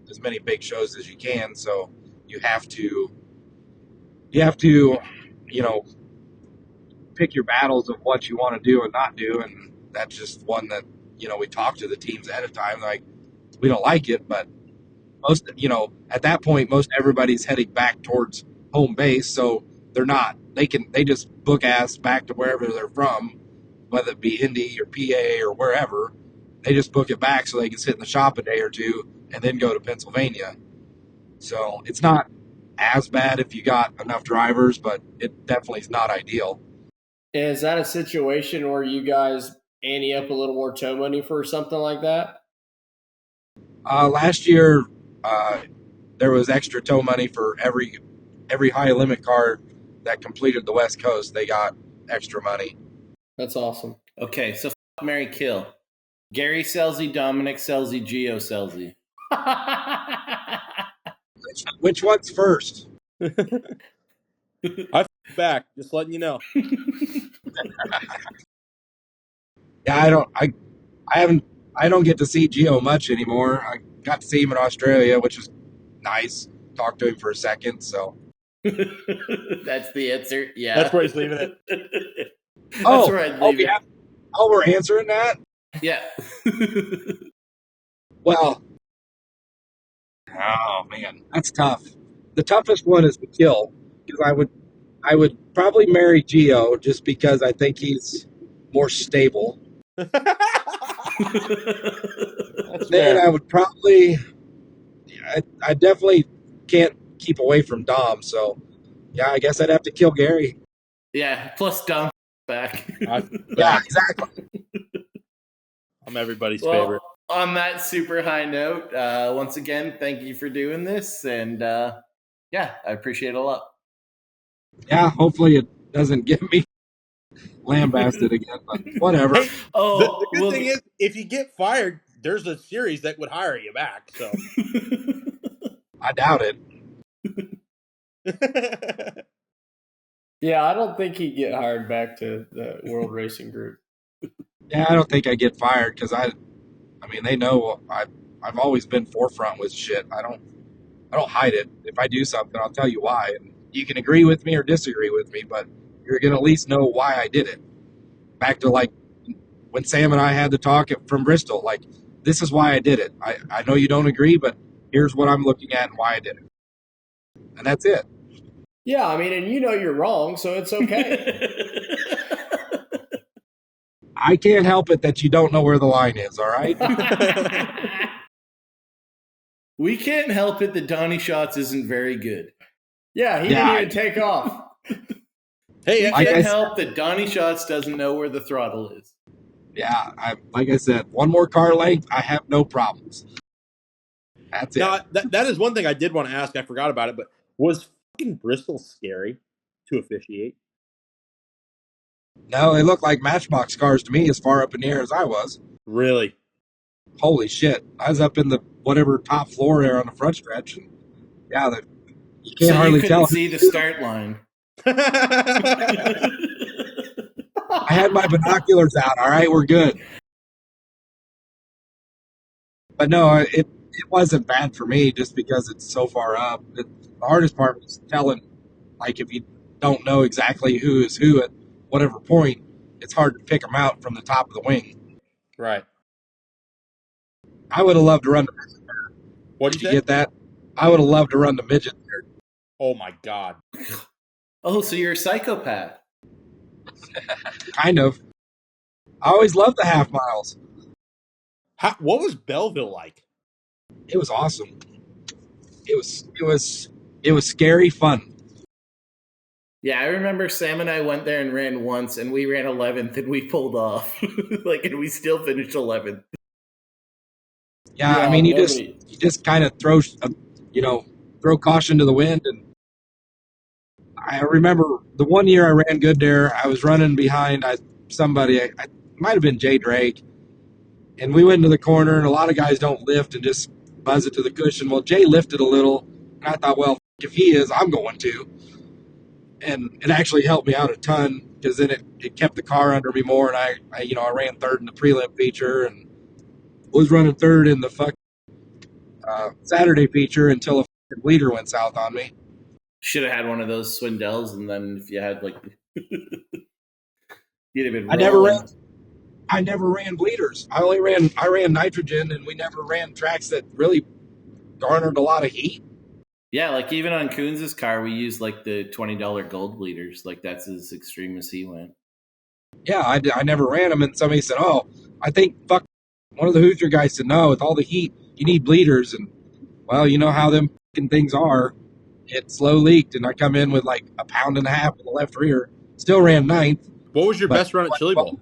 as many big shows as you can. So you have to, pick your battles of what you want to do and not do. And that's just one that, we talk to the teams ahead of time. Like, we don't like it, but most, at that point, most everybody's heading back towards home base. So they just book ass back to wherever they're from, whether it be Indy or PA or wherever. They just book it back so they can sit in the shop a day or two and then go to Pennsylvania. So it's not as bad if you got enough drivers, but it definitely is not ideal. Is that a situation where you guys ante up a little more tow money for something like that? Last year, there was extra tow money for every high limit car that completed the West Coast. They got extra money. That's awesome. Okay, so Mary Kill. Gary Selzy, Dominic Selzy, Gio Selzy. Which one's first? I back, just letting you know. Yeah, I don't get to see Gio much anymore. I got to see him in Australia, which was nice. Talked to him for a second, so. That's the answer. Yeah. That's where he's leaving it. That's where I'd leave it. Yeah. Oh, we're answering that? Yeah. Well, oh man, that's tough. The toughest one is the kill, because I would probably marry Gio just because I think he's more stable. That's Then fair. I would probably, I definitely can't keep away from Dom, so yeah, I guess I'd have to kill Gary. Yeah, plus Dom back. Yeah, exactly. I'm everybody's favorite. On that super high note, once again, thank you for doing this, and yeah, I appreciate it a lot. Yeah, hopefully it doesn't get me lambasted again, but whatever. Hey, the good thing is, if you get fired, there's a series that would hire you back. So I doubt it. Yeah, I don't think he'd get hired back to the World Racing Group. Yeah, I don't think I get fired because I mean, they know I've always been forefront with shit. I don't hide it. If I do something, I'll tell you why. And you can agree with me or disagree with me, but you're gonna at least know why I did it. Back to like when Sam and I had the talk from Bristol, like this is why I did it. I know you don't agree, but here's what I'm looking at and why I did it. And that's it. Yeah, I mean, and you're wrong, so it's okay. I can't help it that you don't know where the line is, all right? We can't help it that Donnie Schatz isn't very good. Yeah, he didn't even take off. Hey, we can't help that Donnie Schatz doesn't know where the throttle is. Yeah, like I said, one more car length, I have no problems. That's it. Now, that is one thing I did want to ask. I forgot about it, but was fucking Bristol scary to officiate? No, they look like Matchbox cars to me as far up in the air as I was. Really? Holy shit. I was up in the whatever top floor there on the front stretch. And yeah, you can't hardly tell. See the start line. I had my binoculars out. All right, we're good. But no, it wasn't bad for me just because it's so far up. The hardest part was telling, like, if you don't know exactly who is who at whatever point, it's hard to pick them out from the top of the wing. Right. I would have loved to run the What'd Did you you say? get that? I would have loved to run the midget there. Oh my God. Oh, so you're a psychopath. Kind of. I always loved the half miles. What was Belleville like? It was awesome. It was scary fun. Yeah, I remember Sam and I went there and ran once, and we ran 11th, and we pulled off. And we still finished 11th. Yeah, I mean, you nobody. just kind of throw caution to the wind. And I remember the one year I ran good there. I was running behind somebody. I might have been Jay Drake, and we went into the corner. And a lot of guys don't lift and just buzz it to the cushion. Well, Jay lifted a little, and I thought, well, if he is, I'm going to. And it actually helped me out a ton because then it kept the car under me more. And I ran third in the prelim feature and was running third in the Saturday feature until a leader went south on me. Should have had one of those Swindells, and then if you had you'd have been I rolling. never ran bleeders. I ran nitrogen, and we never ran tracks that really garnered a lot of heat. Yeah, like even on Coons' car, we used like the $20 gold bleeders. Like that's as extreme as he went. Yeah, I never ran them, and somebody said, "Oh, I think one of the Hoosier guys said no. With all the heat, you need bleeders." And well, you know how them fucking things are. It slow leaked, and I come in with like a pound and a half in the left rear. Still ran ninth. What was your best run at Chili Bowl?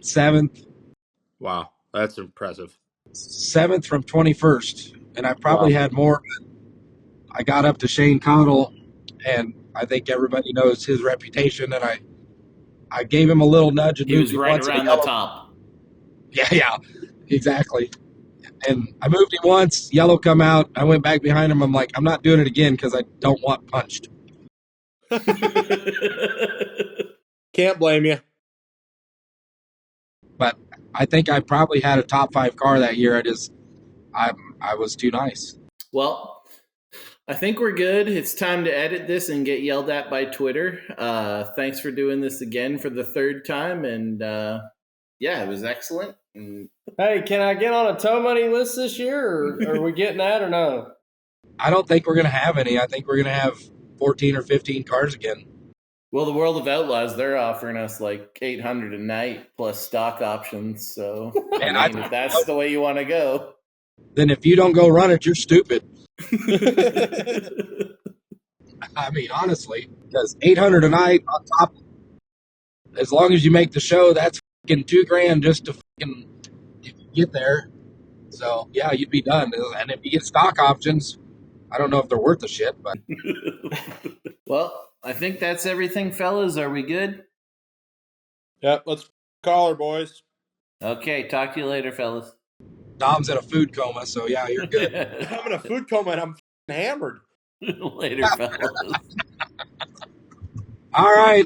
Seventh. Wow, that's impressive. 7th from 21st, and I probably had more. But I got up to Shane Cottle, and I think everybody knows his reputation. And I gave him a little nudge and He moved was him right once. around the top. Yeah, exactly. And I moved him once. Yellow come out. I went back behind him. I'm like, I'm not doing it again because I don't want punched. Can't blame you. But I think I probably had a top 5 car that year. I was too nice. Well, I think we're good. It's time to edit this and get yelled at by Twitter. Thanks for doing this again for the third time. And yeah, it was excellent. And Hey, can I get on a tow money list this year, or are we getting that or no? I don't think we're going to have any. I think we're going to have 14 or 15 cars again. well, the World of Outlaws, they're offering us like 800 a night plus stock options. So And I mean, if that's the way you want to go. then if you don't go run it, you're stupid. I mean, honestly, because 800 a night on top, as long as you make the show, that's fucking $2,000 just to fucking if you get there. So yeah, you'd be done. And if you get stock options, I don't know if they're worth a shit, but Well, I think that's everything, fellas. Are we good? Yep, let's call her, boys. Okay, talk to you later, fellas. Dom's in a food coma, so yeah, you're good. I'm in a food coma and I'm hammered. Later, fellas. All right.